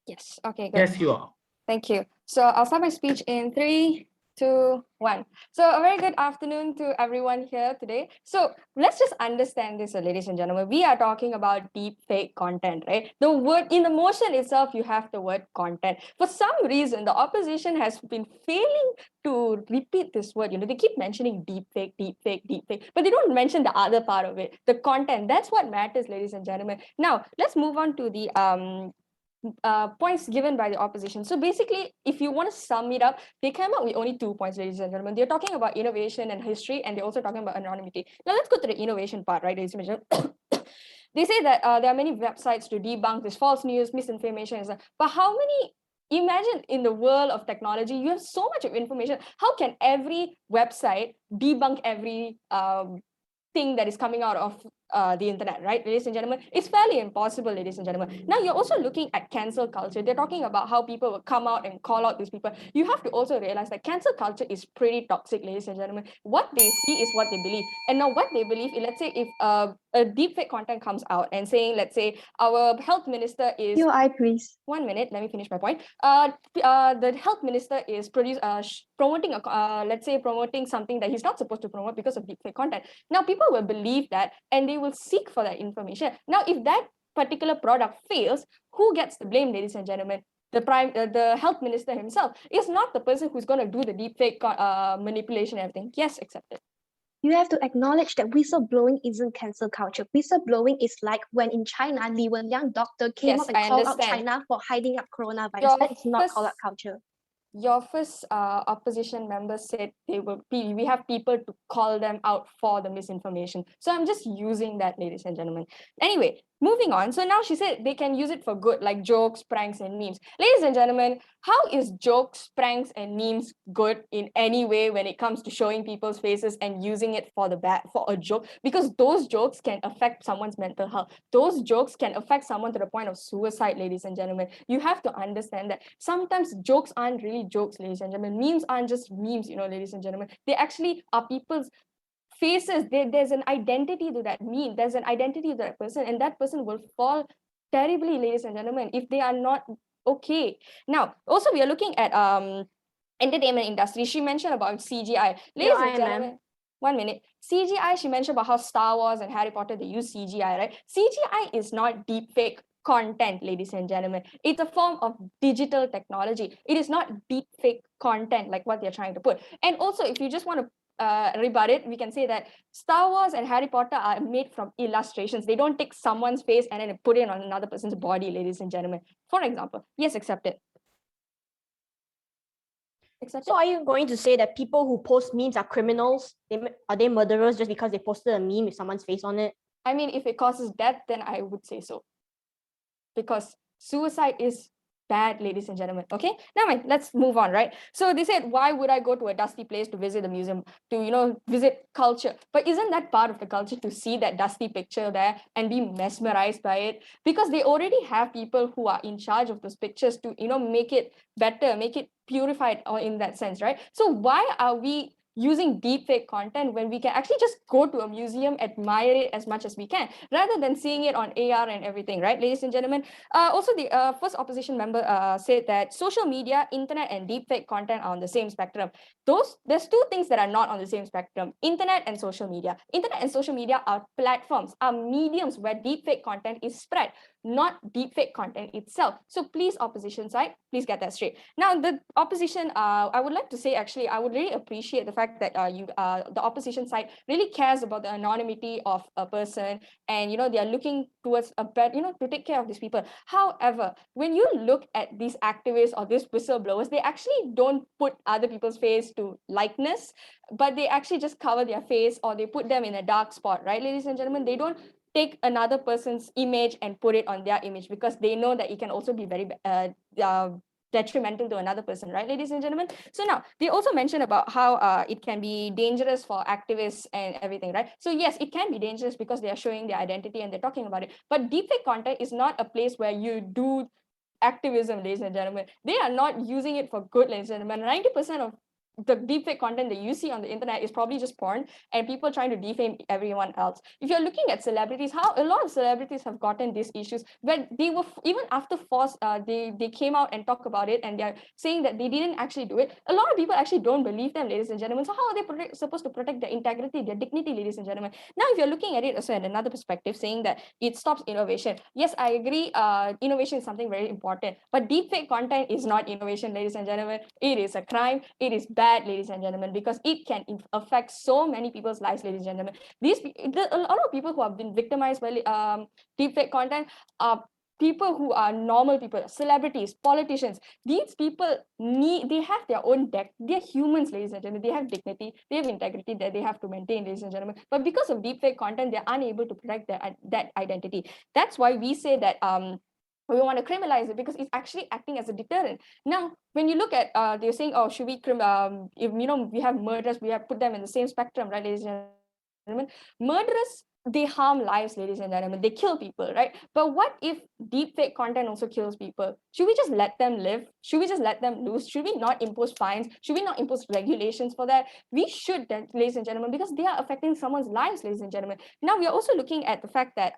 Yes, okay, good. Yes, you are. Thank you. So I'll start my speech in 3, 2, 1. So a very good afternoon to everyone here today. So let's just understand this, ladies and gentlemen. We are talking about deep fake content, right? The word in the motion itself, you have the word content. For some reason, the opposition has been failing to repeat this word. They keep mentioning deep fake, but they don't mention the other part of it, the content. That's what matters, ladies and gentlemen. Now, let's move on to the points given by the opposition. So basically, if you want to sum it up, they came up with only 2 points, ladies and gentlemen. They're talking about innovation and history, and they're also talking about anonymity. Now let's go to the innovation part, right, ladies and gentlemen. They say that there are many websites to debunk this false news, misinformation, and stuff. But how many? Imagine in the world of technology, you have so much of information. How can every website debunk every thing that is coming out of the internet, right, ladies and gentlemen? It's fairly impossible, ladies and gentlemen. Now, you're also looking at cancel culture. They're talking about how people will come out and call out these people. You have to also realize that cancel culture is pretty toxic, ladies and gentlemen. What they see is what they believe. And now what they believe, let's say if a deepfake content comes out and saying, let's say our health minister is... Your eye, please. 1 minute, let me finish my point. The health minister is promoting let's say promoting something that he's not supposed to promote because of deepfake content. Now people will believe that and they will seek for that information. Now if that particular product fails, who gets the blame, ladies and gentlemen? The health minister himself is not the person who's going to do the deepfake manipulation and everything. Yes, accepted. You have to acknowledge that whistleblowing isn't cancel culture. Whistleblowing is like when in China, Li Wenliang doctor came Yes, up and I called out understand. China for hiding up coronavirus. That is not call out culture. your first opposition member said we have people to call them out for the misinformation. So I'm just using that, ladies and gentlemen. Anyway, moving on. So now she said they can use it for good, like jokes, pranks, and memes. Ladies and gentlemen, how is jokes, pranks, and memes good in any way when it comes to showing people's faces and using it for a joke? Because those jokes can affect someone's mental health. Those jokes can affect someone to the point of suicide, ladies and gentlemen. You have to understand that sometimes jokes aren't really jokes, ladies and gentlemen. Memes aren't just memes, ladies and gentlemen. They actually are people's faces. There's an identity to that meme. There's an identity to that person, and that person will fall terribly, ladies and gentlemen, if they are not okay. Now, also we are looking at entertainment industry. She mentioned about CGI. Ladies and gentlemen, 1 minute. CGI, she mentioned about how Star Wars and Harry Potter, they use CGI, right? CGI is not deepfake content, ladies and gentlemen. It's a form of digital technology. It is not deepfake content like what they're trying to put. And also, if you just want to rebut it, we can say that Star Wars and Harry Potter are made from illustrations. They don't take someone's face and then put it on another person's body, ladies and gentlemen. For example, yes, accept it. So are you going to say that people who post memes are criminals? Are they murderers just because they posted a meme with someone's face on it? I mean, if it causes death, then I would say so. Because suicide is bad, ladies and gentlemen. Okay, now let's move on, right? So they said, why would I go to a dusty place to visit the museum, to visit culture? But isn't that part of the culture to see that dusty picture there and be mesmerized by it? Because they already have people who are in charge of those pictures to make it better, make it purified, or in that sense, right? So why are we using deepfake content when we can actually just go to a museum, admire it as much as we can, rather than seeing it on AR and everything, right, ladies and gentlemen? Also, the first opposition member said that social media, internet, and deepfake content are on the same spectrum. There's two things that are not on the same spectrum: internet and social media. Internet and social media are platforms, are mediums where deepfake content is spread, not deepfake content itself. So please, opposition side, please get that straight. Now, the opposition, I would like to say, actually, I would really appreciate the fact that the opposition side really cares about the anonymity of a person, and they are looking towards a better, to take care of these people. However, when you look at these activists or these whistleblowers, they actually don't put other people's face to likeness, but they actually just cover their face, or they put them in a dark spot, right, ladies and gentlemen? They don't take another person's image and put it on their image, because they know that it can also be very detrimental to another person, right, ladies and gentlemen? So now they also mentioned about how it can be dangerous for activists and everything, right? So yes, it can be dangerous because they are showing their identity and they're talking about it, but deepfake content is not a place where you do activism, ladies and gentlemen. They are not using it for good, ladies and gentlemen. 90% of the deepfake content that you see on the internet is probably just porn and people trying to defame everyone else. If you're looking at celebrities, how a lot of celebrities have gotten these issues, when they were even after force, they came out and talk about it, and they're saying that they didn't actually do it. A lot of people actually don't believe them, ladies and gentlemen. So how are they supposed to protect their integrity, their dignity, ladies and gentlemen? Now, if you're looking at it also in another perspective, saying that it stops innovation, yes, I agree. Innovation is something very important, but deepfake content is not innovation, ladies and gentlemen. It is a crime. It is bad, ladies and gentlemen, because it can affect so many people's lives, ladies and gentlemen. A lot of people who have been victimized by deepfake content are people who are normal people, celebrities, politicians. These people they have their own deck. They're humans, ladies and gentlemen. They have dignity, they have integrity that they have to maintain, ladies and gentlemen. But because of deepfake content, they're unable to protect that identity. That's why we say that we want to criminalize it, because it's actually acting as a deterrent. Now, when you look at, they're saying, oh, should we, if we have murderers, we have put them in the same spectrum, right, ladies and gentlemen? Murderers, they harm lives, ladies and gentlemen. They kill people, right? But what if deepfake content also kills people? Should we just let them live? Should we just let them loose? Should we not impose fines? Should we not impose regulations for that? We should, then, ladies and gentlemen, because they are affecting someone's lives, ladies and gentlemen. Now, we are also looking at the fact that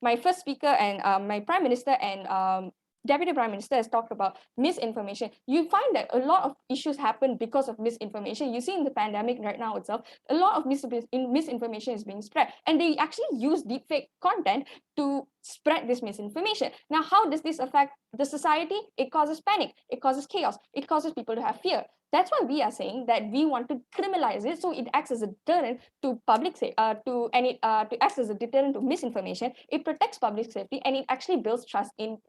my first speaker and my prime minister and Deputy Prime Minister has talked about misinformation. You find that a lot of issues happen because of misinformation. You see in the pandemic right now itself, a lot of misinformation is being spread, and they actually use deepfake content to spread this misinformation. Now, how does this affect the society? It causes panic, it causes chaos, it causes people to have fear. That's why we are saying that we want to criminalize it, so it acts as a deterrent to public to acts as a deterrent to misinformation. It protects public safety, and it actually builds trust in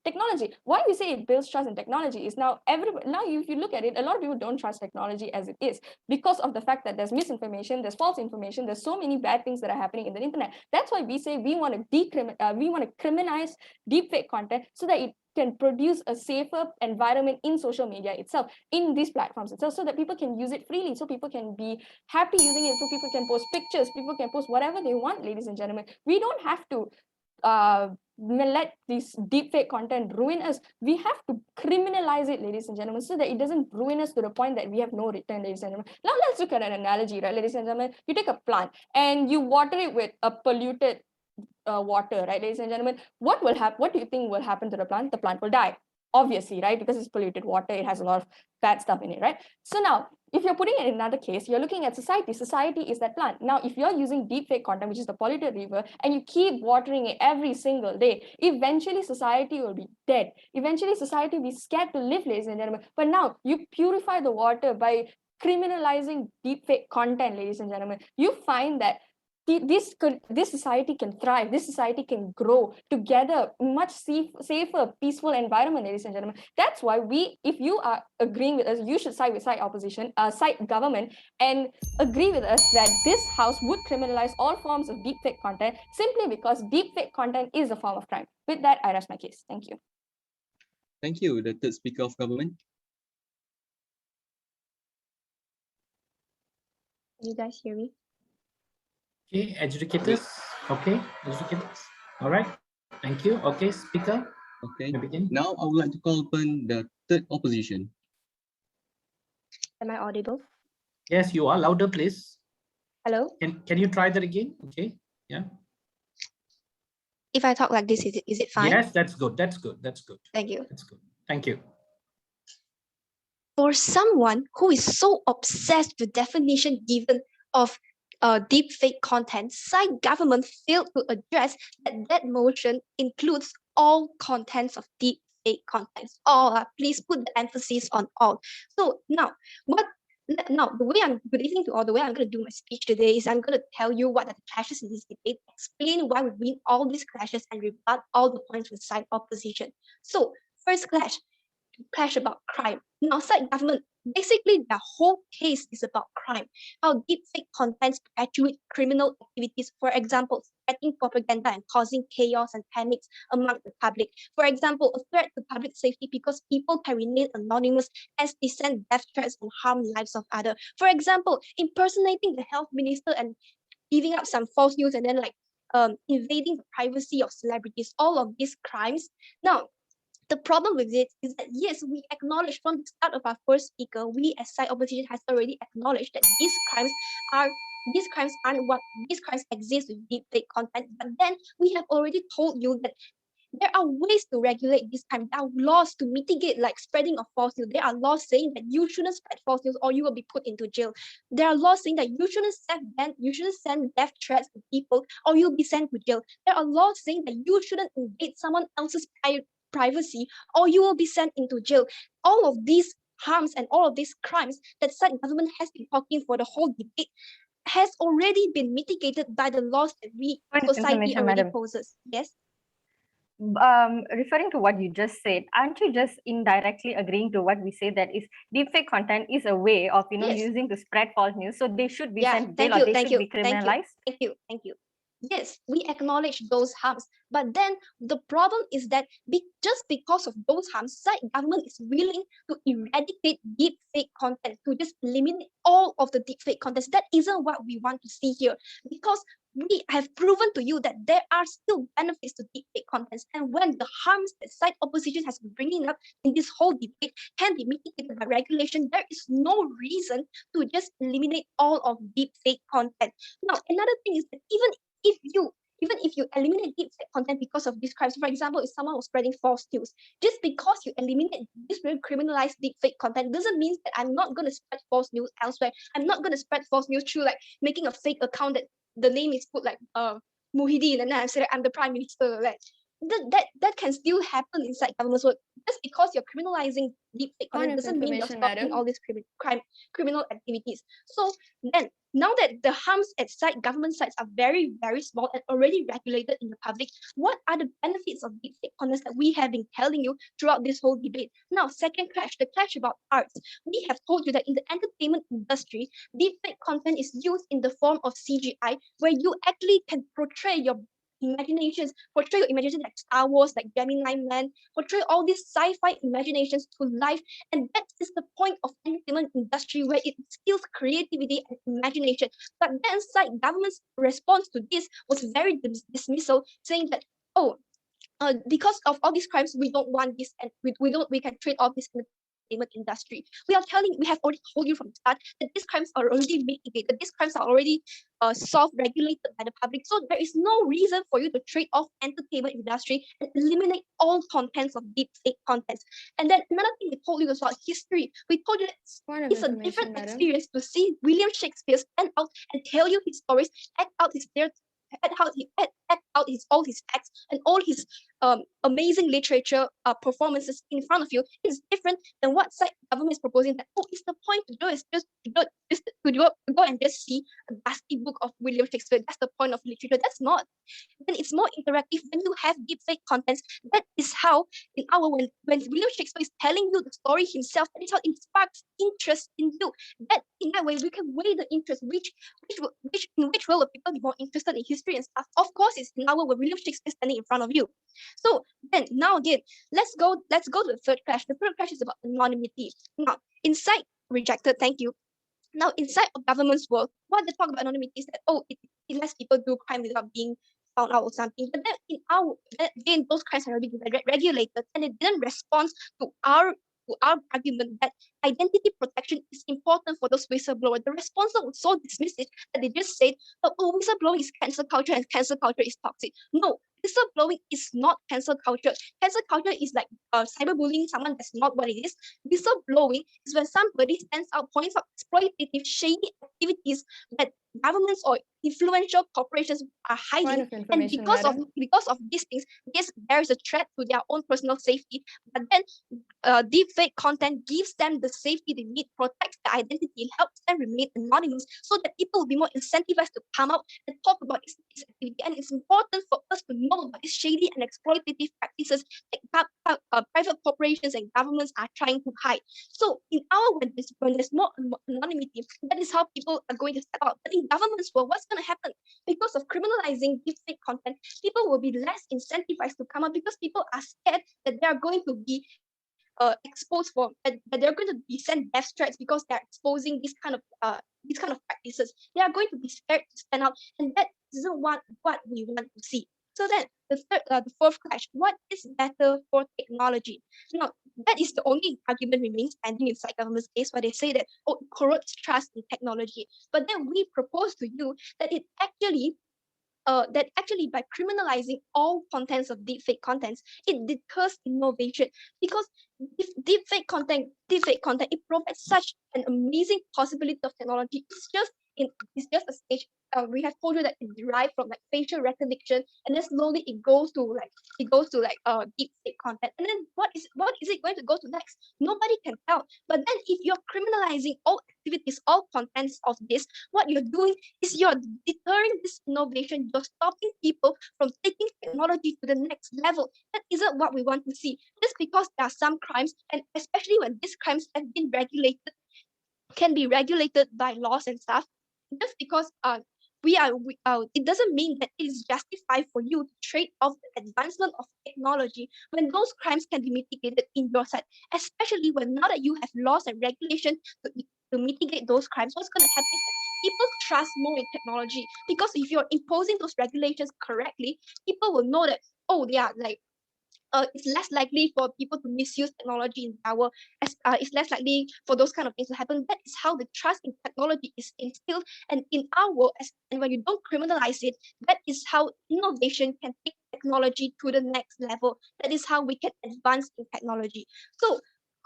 technology. Why we say it builds trust in technology is now if you look at it, a lot of people don't trust technology as it is because of the fact that there's misinformation, there's false information, there's so many bad things that are happening in the internet. That's why we say we want to criminalize deepfake content so that it can produce a safer environment in social media itself, in these platforms itself, so that people can use it freely, so people can be happy using it, so people can post pictures, people can post whatever they want, ladies and gentlemen. We don't have to let this deepfake content ruin us. We have to criminalize it, ladies and gentlemen, so that it doesn't ruin us to the point that we have no return, ladies and gentlemen. Now let's look at an analogy, right, ladies and gentlemen. You take a plant and you water it with a polluted water, right, ladies and gentlemen. What will happen? What do you think will happen to the plant? The plant will die, obviously, right? Because it's polluted water, it has a lot of bad stuff in it, right? So now, if you're putting it in another case, you're looking at society. Society is that plant. Now, if you're using deepfake content, which is the polluted river, and you keep watering it every single day, eventually society will be dead. Eventually society will be scared to live, ladies and gentlemen. But now you purify the water by criminalizing deepfake content, ladies and gentlemen. You find that this society can thrive, this society can grow together, much safer, peaceful environment, ladies and gentlemen. That's why if you are agreeing with us, you should side with opposition, side government, and agree with us that this house would criminalize all forms of deepfake content, simply because deepfake content is a form of crime. With that, I rest my case. Thank you. Thank you. The third speaker of government. Can you guys hear me? Okay, educators. Okay, educators. All right. Thank you. Okay, speaker. Okay. Begin. Now I would like to call upon the third opposition. Am I audible? Yes, you are. Louder, please. Hello? Can you try that again? Okay. Yeah. If I talk like this, is it fine? Yes, that's good. That's good. That's good. Thank you. That's good. Thank you. For someone who is so obsessed with definition given of deepfake content, side government failed to address that motion includes all contents of deepfake contents. All, please put the emphasis on all. So now, the way I'm going to do my speech today is I'm going to tell you what are the clashes in this debate, explain why we win all these clashes, and rebut all the points with side opposition. So, first clash about crime. Now, side government, basically the whole case is about crime. How deepfake contents perpetuate criminal activities, for example, spreading propaganda and causing chaos and panics among the public. For example, a threat to public safety because people can remain anonymous as they send death threats and harm lives of others. For example, impersonating the health minister and giving up some false news and then invading the privacy of celebrities. All of these crimes. Now, the problem with it is that, yes, we acknowledge from the start of our first speaker, we as side opposition has already acknowledged that these crimes exist with deepfake content. But then we have already told you that there are ways to regulate this crime. There are laws to mitigate like spreading of false news. There are laws saying that you shouldn't spread false news or you will be put into jail. There are laws saying that you shouldn't send death threats to people or you'll be sent to jail. There are laws saying that you shouldn't invade someone else's privacy or you will be sent into jail. All of these harms and all of these crimes that side government has been talking for the whole debate has already been mitigated by the laws that society already poses. Yes. Referring to what you just said, aren't you just indirectly agreeing to what we say, that is deepfake content is a way of using to spread false news, so they should be sent to jail or they should be criminalized? Thank you. Yes, we acknowledge those harms, but then the problem is that just because of those harms, side government is willing to eradicate deepfake content, to just eliminate all of the deepfake contents. That isn't what we want to see here, because we have proven to you that there are still benefits to deepfake contents, and when the harms that side opposition has been bringing up in this whole debate can be mitigated by regulation, there is no reason to just eliminate all of deepfake content. Now, another thing is that even if you eliminate deepfake content because of these crimes, for example, if someone was spreading false news, just because you eliminate this will criminalize deepfake content doesn't mean that I'm not going to spread false news elsewhere. I'm not going to spread false news through like making a fake account that the name is put like Muhyiddin and then I'm saying I'm the prime minister. Like, that can still happen inside government. So just because you're criminalizing deepfake Point content of doesn't mean you're information, stopping madam. all these criminal activities. So then, now that the harms at government sites are very, very small and already regulated in the public, what are the benefits of deepfake content that we have been telling you throughout this whole debate? Now, second clash, the clash about arts. We have told you that in the entertainment industry, deepfake content is used in the form of CGI, where you actually can portray your imagination like Star Wars, like Gemini Man, portray all these sci-fi imaginations to life. And that is the point of entertainment industry, where it skills creativity and imagination. But then side government's response to this was very dismissal, saying that, oh, because of all these crimes, we don't want this, and we can trade off this entertainment industry. We have already told you from the start that these crimes are already mitigated, these crimes are already self-regulated by the public. So there is no reason for you to trade off entertainment industry and eliminate all contents of deep fake contents. And then another thing we told you was about history. We told you that Point of it's a information, different madam. experience to see William Shakespeare stand out and tell you his stories, act out his all his acts and all his amazing literature performances in front of you. Is different than what side government is proposing, that it's the point to do is just to go and just see a dusty book of William Shakespeare. That's the point of literature. That's not. Then it's more interactive when you have deepfake contents. That is how when William Shakespeare is telling you the story himself, that is how it sparks interest in you. That in that way we can weigh the interest, in which will people be more interested in history and stuff. Of course, it's in our where William Shakespeare is standing in front of you. So then now again, let's go to the third clash. The third clash is about anonymity. Now, inside rejected, thank you. Now, inside of government's world, what they talk about anonymity is that, it lets people do crime without being found out or something. But then again, those crimes have already been regulated, and it didn't respond to our argument that identity protection is important for those whistleblowers. The response was so dismissive that they just said, whistleblowing is cancel culture and cancel culture is toxic. No, whistleblowing is not cancel culture. Cancel culture is like cyberbullying someone that's not what it is. Whistleblowing is when somebody stands out, points out exploitative, shady activities that governments or influential corporations are Point hiding, of and information, because of these things, yes, there is a threat to their own personal safety. But then deepfake content gives them the safety they need, protects their identity, helps them remain anonymous, so that people will be more incentivized to come out and talk about this activity. And it's important for us to know about these shady and exploitative practices that private corporations and governments are trying to hide. So in our when there's more anonymity, that is how people are going to step out. But in governments world, what's going to happen? Because of criminalizing deepfake content, people will be less incentivized to come out, because people are scared that they are going to be exposed for that they're going to be sent death threats because they're exposing these kind of practices. They are going to be scared to stand out, and that isn't what we want to see. So then the fourth clash: what is better for technology? Now, that is the only argument remains standing inside government's case, where they say that it corrodes trust in technology. But then we propose to you that actually by criminalizing all contents of deepfake contents, it deters innovation, because deepfake content, it provides such an amazing possibility of technology. It's just a stage. We have told you that it derived from like facial recognition, and then slowly it goes to deepfake content. And then what is it going to go to next? Nobody can tell. But then if you're criminalizing all activities, all contents of this, what you're doing is you're deterring this innovation. You're stopping people from taking technology to the next level. That isn't what we want to see. Just because there are some crimes, and especially when these crimes have been can be regulated by laws and stuff, just because it doesn't mean that it is justified for you to trade off the advancement of technology when those crimes can be mitigated in your side, especially when now that you have laws and regulation to mitigate those crimes. What's going to happen is that people trust more in technology, because if you're imposing those regulations correctly, people will know that, they are like it's less likely for people to misuse technology in power. It's less likely for those kind of things to happen. That is how the trust in technology is instilled. And in our world, and when you don't criminalize it, that is how innovation can take technology to the next level. That is how we can advance in technology. So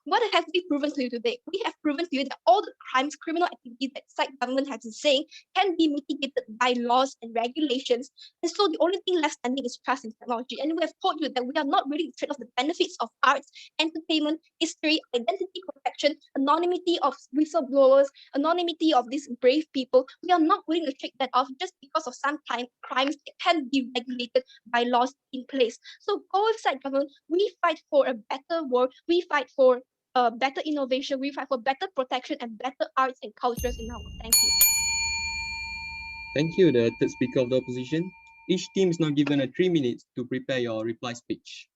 What have we proven to you today? We have proven to you that all the crimes, criminal activities that side government has been saying can be mitigated by laws and regulations. And so the only thing left standing is trust in technology. And we have told you that we are not willing to trade off the benefits of arts, entertainment, history, identity protection, anonymity of whistleblowers, anonymity of these brave people. We are not willing to trade that off just because of some crimes that can be regulated by laws in place. So go with side government. We fight for a better world. We fight for better innovation. We fight for better protection and better arts and cultures in our world. Thank you. Thank you, the third speaker of the opposition. Each team is now given 3 minutes to prepare your reply speech.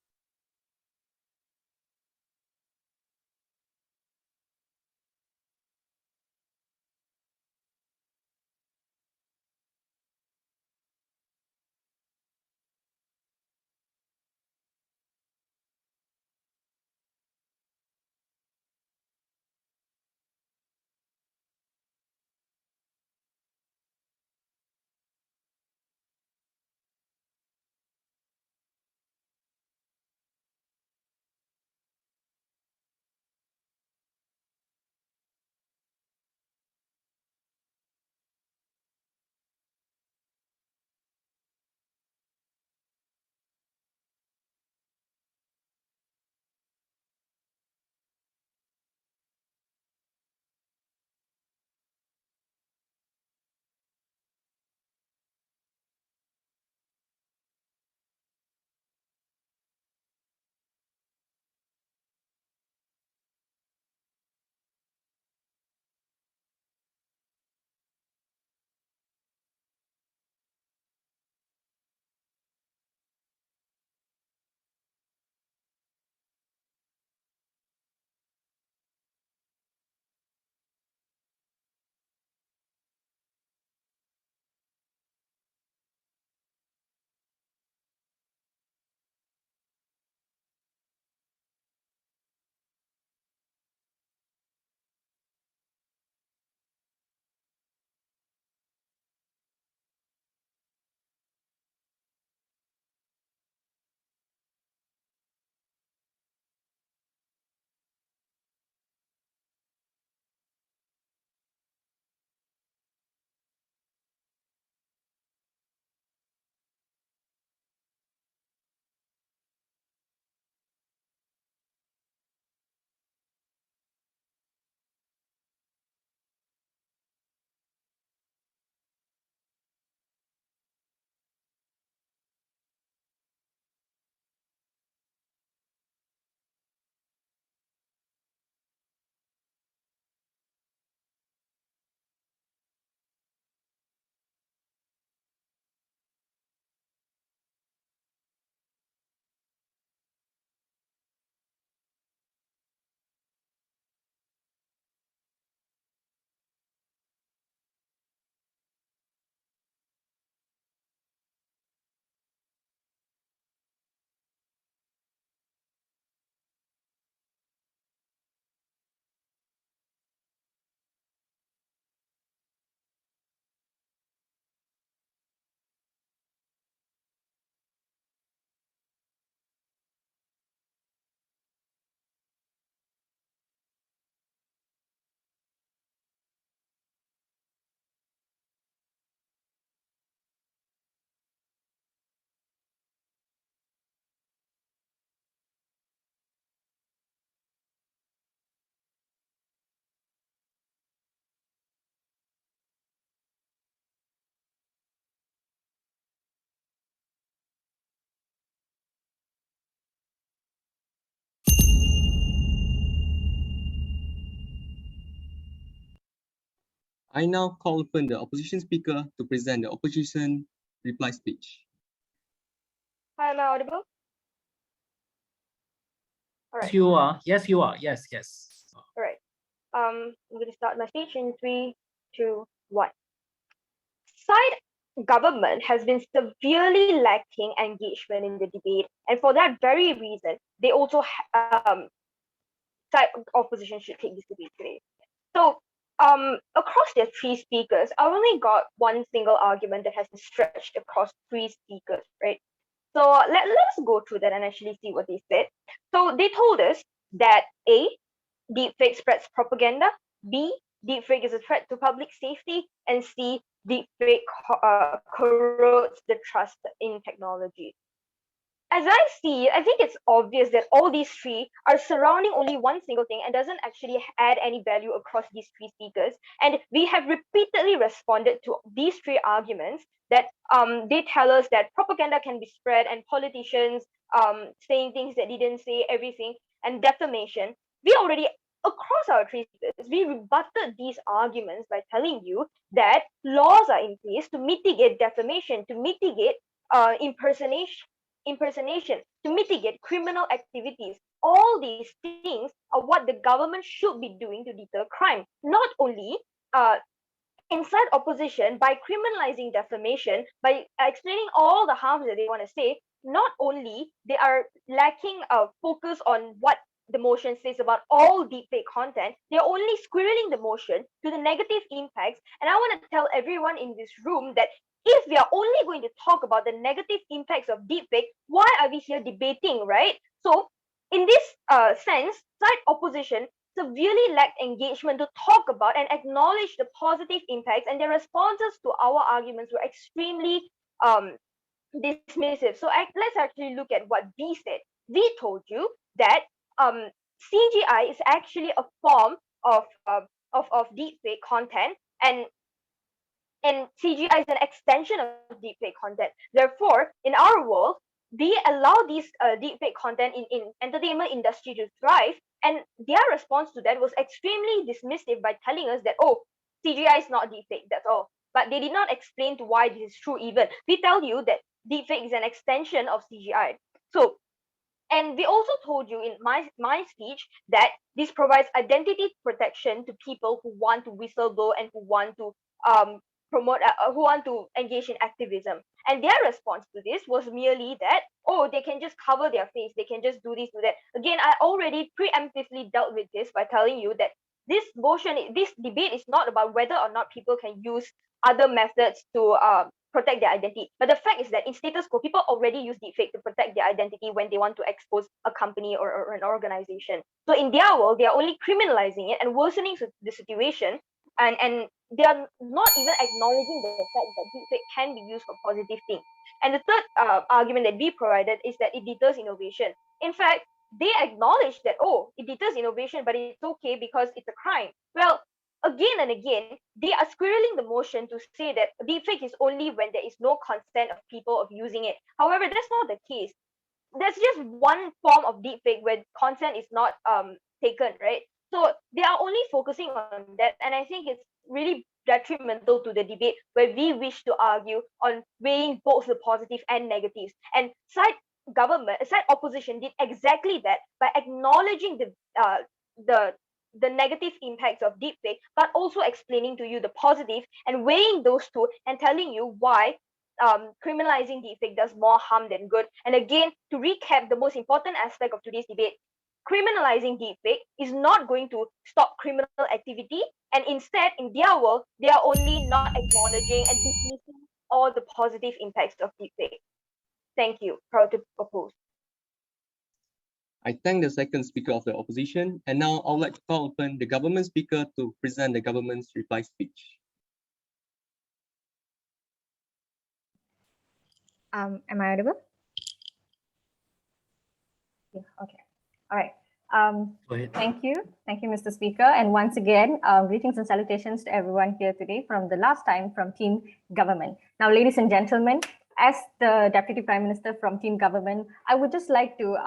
I now call upon the opposition speaker to present the opposition reply speech. Hi, am I audible? All Yes, right. you are. Yes, you are. Yes, yes. All right. I'm going to start my speech in 3, 2, 1. Side government has been severely lacking engagement in the debate, and for that very reason, they also side opposition should take this debate today. So, across their 3 speakers, I only got one single argument that has been stretched across 3 speakers, right? So let's go through that and actually see what they said. So they told us that A, deepfake spreads propaganda. B, deepfake is a threat to public safety. And C, deepfake corrodes the trust in technology. As I see it, I think it's obvious that all these three are surrounding only one single thing and doesn't actually add any value across these three speakers. And we have repeatedly responded to these three arguments that they tell us that propaganda can be spread and politicians saying things that they didn't say, everything, and defamation. We already, across our three speakers, we rebutted these arguments by telling you that laws are in place to mitigate defamation, to mitigate impersonation, to mitigate criminal activities. All these things are what the government should be doing to deter crime. Not only uh, inside opposition, by criminalizing defamation, by explaining all the harms that they want to say, not only they are lacking a focus on what the motion says about all deepfake content, they're only squirreling the motion to the negative impacts. And I want to tell everyone in this room that if we are only going to talk about the negative impacts of deepfake, why are we here debating, right? So, in this sense, side opposition severely lacked engagement to talk about and acknowledge the positive impacts, and their responses to our arguments were extremely dismissive. So let's actually look at what V said. V told you that CGI is actually a form of deepfake content, and CGI is an extension of deepfake content. Therefore, in our world, we allow these deepfake content in entertainment industry to thrive, and their response to that was extremely dismissive by telling us that, oh, CGI is not deepfake, that's all. But they did not explain to why this is true even. We tell you that deepfake is an extension of CGI. So, and we also told you in my speech that this provides identity protection to people who want to whistleblow and who want to promote, who want to engage in activism. And their response to this was merely that, oh, they can just cover their face, they can just do this, do that. Again, I already preemptively dealt with this by telling you that this debate is not about whether or not people can use other methods to protect their identity. But the fact is that in status quo, people already use deepfake to protect their identity when they want to expose a company or an organization. So in their world, they are only criminalizing it and worsening the situation, and they are not even acknowledging the fact that deepfake can be used for positive things. And the third argument that we provided is that it deters innovation. In fact, they acknowledge that, oh, it deters innovation, but it's okay because it's a crime. Well, again and again, they are squirreling the motion to say that deepfake is only when there is no consent of people of using it. However, that's not the case. There's just one form of deepfake where consent is not taken, right? So they are only focusing on that, and I think it's really detrimental to the debate where we wish to argue on weighing both the positive and negatives. And side opposition did exactly that by acknowledging the negative impacts of deepfake, but also explaining to you the positive and weighing those two and telling you why criminalizing deepfake does more harm than good. And again, to recap the most important aspect of today's debate, criminalizing deepfake is not going to stop criminal activity, and instead, in their world, they are only not acknowledging and dismissing all the positive impacts of deepfake. Thank you. Proud to oppose. I thank the second speaker of the opposition, and now I would like to call upon the government speaker to present the government's reply speech. Am I audible? Yeah, okay. All right. Go ahead. Thank you, Mr. Speaker. And once again, greetings and salutations to everyone here today from the last time from Team Government. Now, ladies and gentlemen, as the Deputy Prime Minister from Team Government, I would just like to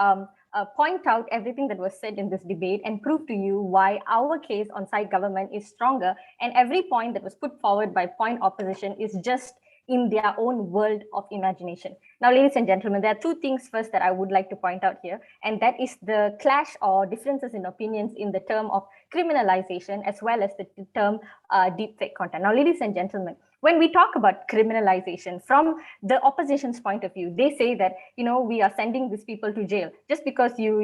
point out everything that was said in this debate and prove to you why our case on side government is stronger, and every point that was put forward by point opposition is just in their own world of imagination. Now, ladies and gentlemen, there are two things first that I would like to point out here, and that is the clash or differences in opinions in the term of criminalization as well as the term deepfake content. Now, ladies and gentlemen, when we talk about criminalization from the opposition's point of view, they say that, you know, we are sending these people to jail just because you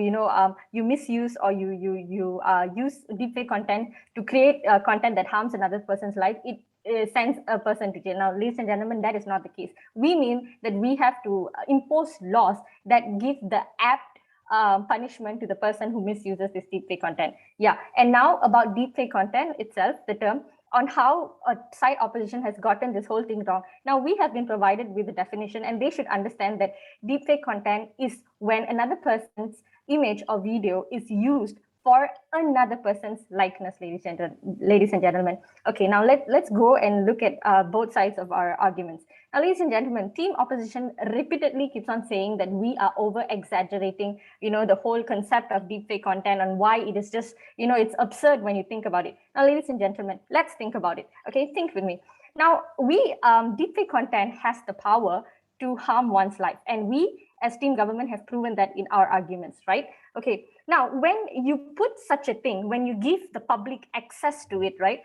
misuse or you use deepfake content to create content that harms another person's life. It sends a person to jail. Now, ladies and gentlemen, that is not the case. We mean that we have to impose laws that give the apt punishment to the person who misuses this deepfake content. Yeah, and now about deepfake content itself, the term, on how a side opposition has gotten this whole thing wrong. Now, we have been provided with the definition, and they should understand that deepfake content is when another person's image or video is used for another person's likeness, ladies and gentlemen. Okay, now let's go and look at both sides of our arguments. Now, ladies and gentlemen, team opposition repeatedly keeps on saying that we are over-exaggerating, the whole concept of deepfake content and why it is just, it's absurd when you think about it. Now, ladies and gentlemen, let's think about it. Okay, think with me. Now, deepfake content has the power to harm one's life, and we as team government have proven that in our arguments, right? Okay, now when you put such a thing, when you give the public access to it, right,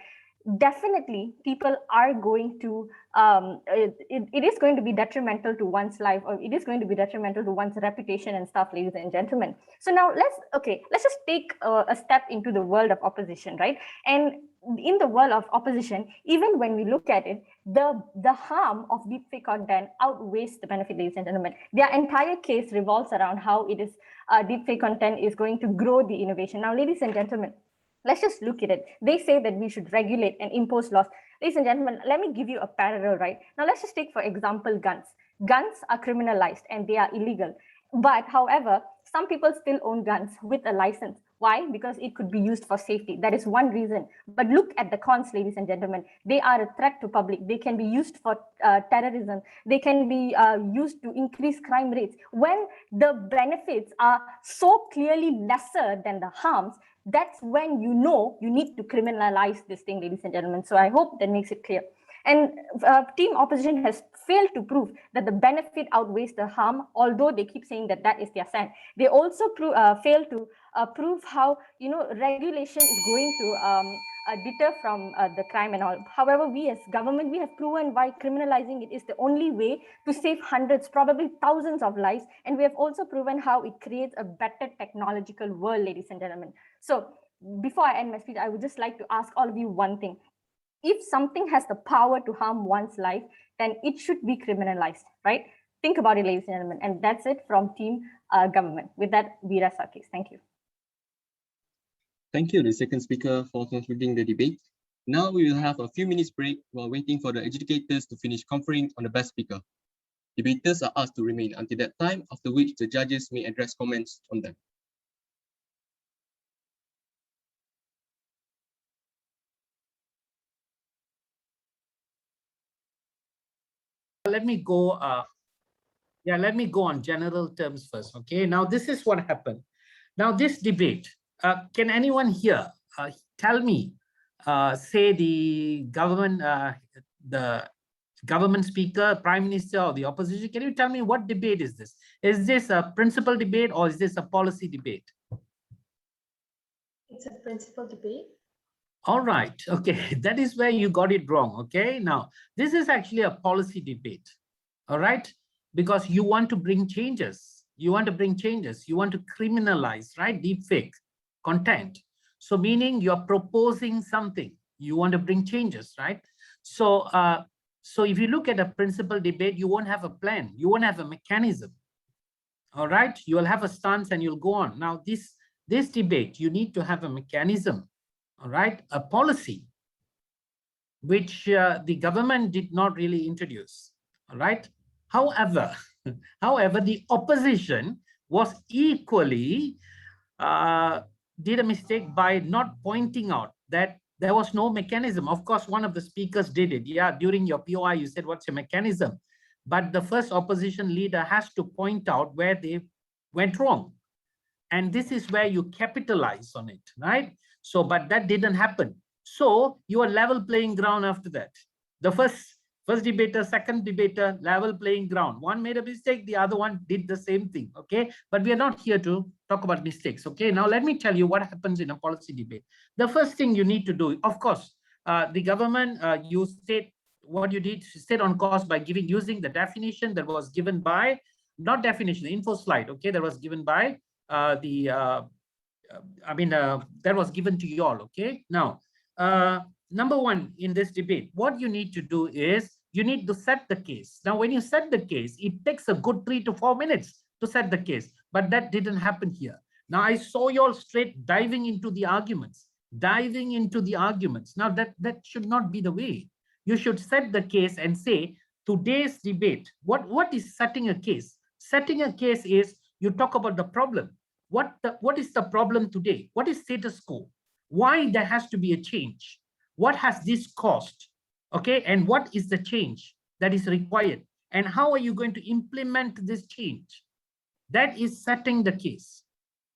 definitely people are going to it is going to be detrimental to one's life, or it is going to be detrimental to one's reputation and stuff, ladies and gentlemen. So now let's just take a step into the world of opposition, right? And in the world of opposition, even when we look at it, the harm of deepfake content outweighs the benefit, ladies and gentlemen. Their entire case revolves around how it is deepfake content is going to grow the innovation. Now, ladies and gentlemen, let's just look at it. They say that we should regulate and impose laws. Ladies and gentlemen, let me give you a parallel, right? Now, let's just take, for example, guns. Guns are criminalized and they are illegal. But however, some people still own guns with a license. Why? Because it could be used for safety. That is one reason. But look at the cons, ladies and gentlemen. They are a threat to public. They can be used for terrorism. They can be used to increase crime rates. When the benefits are so clearly lesser than the harms, that's when you need to criminalize this thing, ladies and gentlemen. So I hope that makes it clear. And team opposition has failed to prove that the benefit outweighs the harm, although they keep saying that that is their stand. They also fail to prove how regulation is going to deter from the crime and all. However, we as government, we have proven why criminalizing it is the only way to save hundreds, probably thousands of lives. And we have also proven how it creates a better technological world, ladies and gentlemen. So before I end my speech, I would just like to ask all of you one thing. If something has the power to harm one's life, then it should be criminalized, right? Think about it, ladies and gentlemen. And that's it from team government. With that, Veera Sarkis. Thank you. Thank you, the second speaker, for concluding the debate. Now we will have a few minutes break while waiting for the adjudicators to finish conferring on the best speaker. Debaters are asked to remain until that time, after which the judges may address comments on them. Let me go on general terms first. Okay, now this is what happened. Now this debate, can anyone here tell me, say the government speaker, prime minister, or the opposition, can you tell me what debate is this? Is this a principal debate or is this a policy debate? It's a principal debate. All right, okay, that is where you got it wrong. Okay, now this is actually a policy debate. All right, because you want to bring changes. You want to criminalize, right, deepfake content. So meaning you're proposing something, you want to bring changes, right? So so if you look at a principal debate, you won't have a plan, you won't have a mechanism. All right, you will have a stance and you'll go on. Now this debate, you need to have a mechanism, all right, a policy, which the government did not really introduce. All right, however, the opposition was equally did a mistake by not pointing out that there was no mechanism. Of course, one of the speakers did it. Yeah, during your POI, you said, what's your mechanism? But the first opposition leader has to point out where they went wrong. And this is where you capitalize on it, right? So, but that didn't happen. So you are level playing ground after that. The first debater, second debater, level playing ground. One made a mistake, the other one did the same thing, okay? But we are not here to talk about mistakes, okay? Now, let me tell you what happens in a policy debate. The first thing you need to do, of course, the government, you state what you did, state on course by using the definition that was given by, not definition, info slide, okay? That was given by that was given to you all, okay? Now, number one in this debate, what you need to do is you need to set the case. Now, when you set the case, it takes a good 3 to 4 minutes to set the case. but that didn't happen here. Now I saw you all straight diving into the arguments, Now that should not be the way. You should set the case and say, today's debate, what is setting a case? Setting a case is you talk about the problem. What is the problem today? What is status quo? Why there has to be a change? What has this caused? Okay, and what is the change that is required? And how are you going to implement this change? That is setting the case.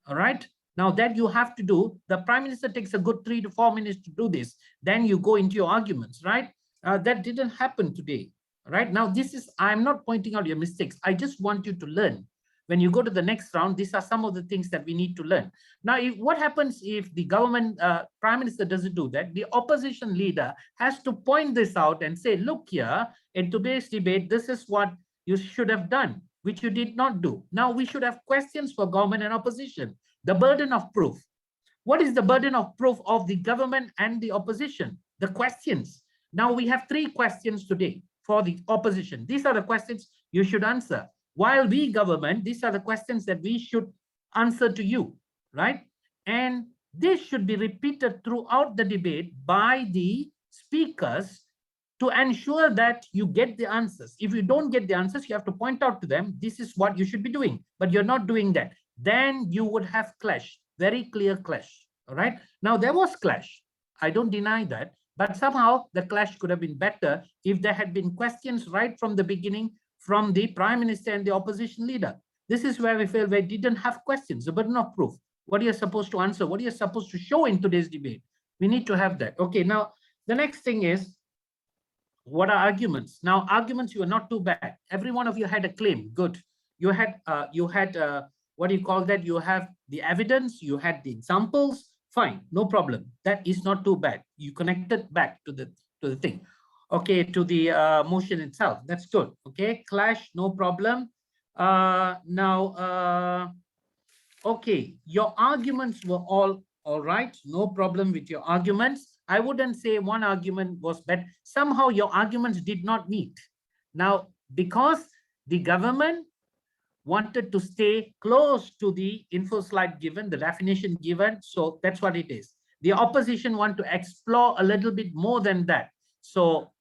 All right. Now that you have to do, the Prime Minister takes a good 3 to 4 minutes to do this. Then you go into your arguments, right? That didn't happen today. Right now, I'm not pointing out your mistakes. I just want you to learn. When you go to the next round, these are some of the things that we need to learn. Now, what happens if the government Prime Minister doesn't do that? The opposition leader has to point this out and say, look here, in today's debate, this is what you should have done, which you did not do. Now, we should have questions for government and opposition. The burden of proof. What is the burden of proof of the government and the opposition? The questions. Now, we have 3 questions today for the opposition. These are the questions you should answer. While we government, these are the questions that we should answer to you, right? And this should be repeated throughout the debate by the speakers to ensure that you get the answers. If you don't get the answers, you have to point out to them, this is what you should be doing, but you're not doing that. Then you would have clash, very clear clash, all right? Now, there was clash. I don't deny that, but somehow the clash could have been better if there had been questions right from the beginning from the Prime Minister and the opposition leader. This is where we feel we didn't have questions, the burden of proof. What you're supposed to answer, what you're supposed to show in today's debate. We need to have that. Okay, now the next thing is, what are arguments? Now, arguments, you are not too bad. Every one of you had a claim, good. You had, what do you call that? You have the evidence, you had the examples, fine, no problem. That is not too bad. You connected back to the thing. Okay, to the motion itself. That's good. Okay, clash, no problem. Okay, your arguments were all right. No problem with your arguments. I wouldn't say one argument was bad. Somehow your arguments did not meet. Now, because the government wanted to stay close to the info slide given, the definition given, so that's what it is. The opposition want to explore a little bit more than that. So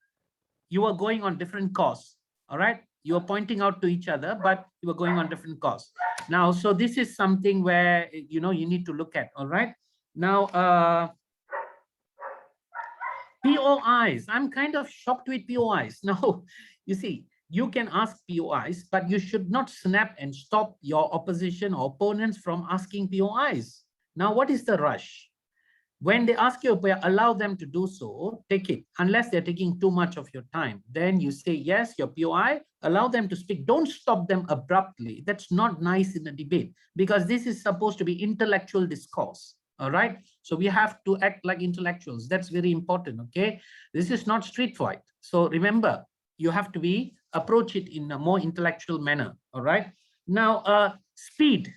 you are going on different course, all right? You are pointing out to each other, but you are going on different course. Now, so this is something where, you know, you need to look at, all right? Now, POIs, I'm kind of shocked with POIs. Now, you see, you can ask POIs, but you should not snap and stop your opposition or opponents from asking POIs. Now, what is the rush? When they ask you, allow them to do so, take it. Unless they're taking too much of your time, then you say, yes, your POI, allow them to speak. Don't stop them abruptly. That's not nice in a debate, because this is supposed to be intellectual discourse, all right? So we have to act like intellectuals. That's very important, okay? This is not street fight. So remember, you have to approach it in a more intellectual manner, all right? Now, speed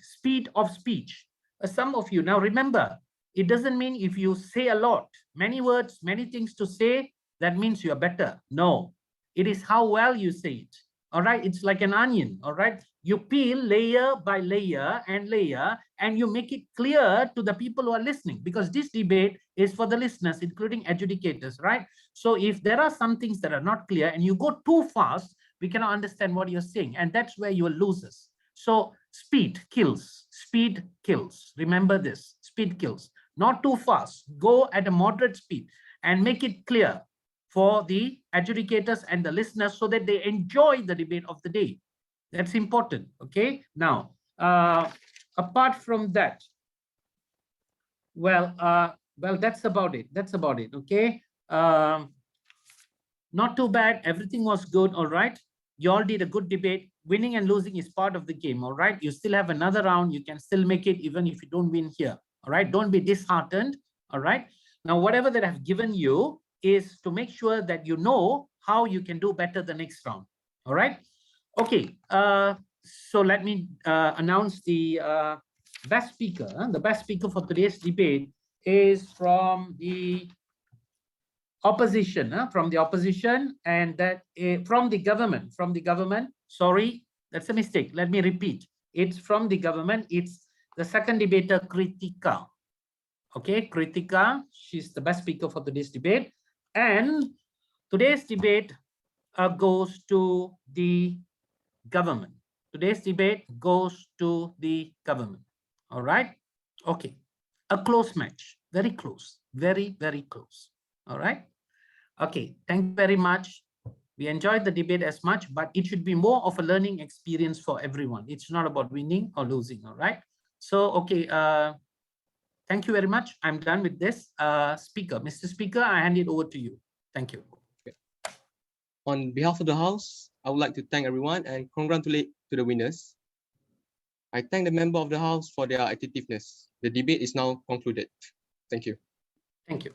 of speech. Some of you, now remember, it doesn't mean if you say a lot, many words, many things to say, that means you're better. No, it is how well you say it. All right, it's like an onion. All right, you peel layer by layer, and you make it clear to the people who are listening, because this debate is for the listeners, including adjudicators, right? So if there are some things that are not clear and you go too fast, we cannot understand what you're saying, and that's where you will lose us. So speed kills. Remember this, speed kills. Not too fast, go at a moderate speed and make it clear for the adjudicators and the listeners so that they enjoy the debate of the day. That's important, okay? Now, apart from that, well, that's about it. Okay? Not too bad, everything was good, all right? You all did a good debate. Winning and losing is part of the game, all right? You still have another round, you can still make it even if you don't win here. All right, don't be disheartened. All right. Now, whatever that I've given you is to make sure that you know how you can do better the next round. All right. Okay. So let me announce the best speaker. The best speaker for today's debate is from the opposition. And that from the government. Sorry, that's a mistake. Let me repeat. It's from the government. It's the second debater, Kritika. Okay, Kritika, she's the best speaker for today's debate. And today's debate goes to the government. Today's debate goes to the government. All right. Okay. A close match. Very close. Very, very close. All right. Okay. Thank you very much. We enjoyed the debate as much, but it should be more of a learning experience for everyone. It's not about winning or losing. All right. So, okay. Thank you very much. I'm done with this. Speaker, Mr. Speaker, I hand it over to you. Thank you. Okay. On behalf of the House, I would like to thank everyone and congratulate to the winners. I thank the member of the House for their attentiveness. The debate is now concluded. Thank you. Thank you.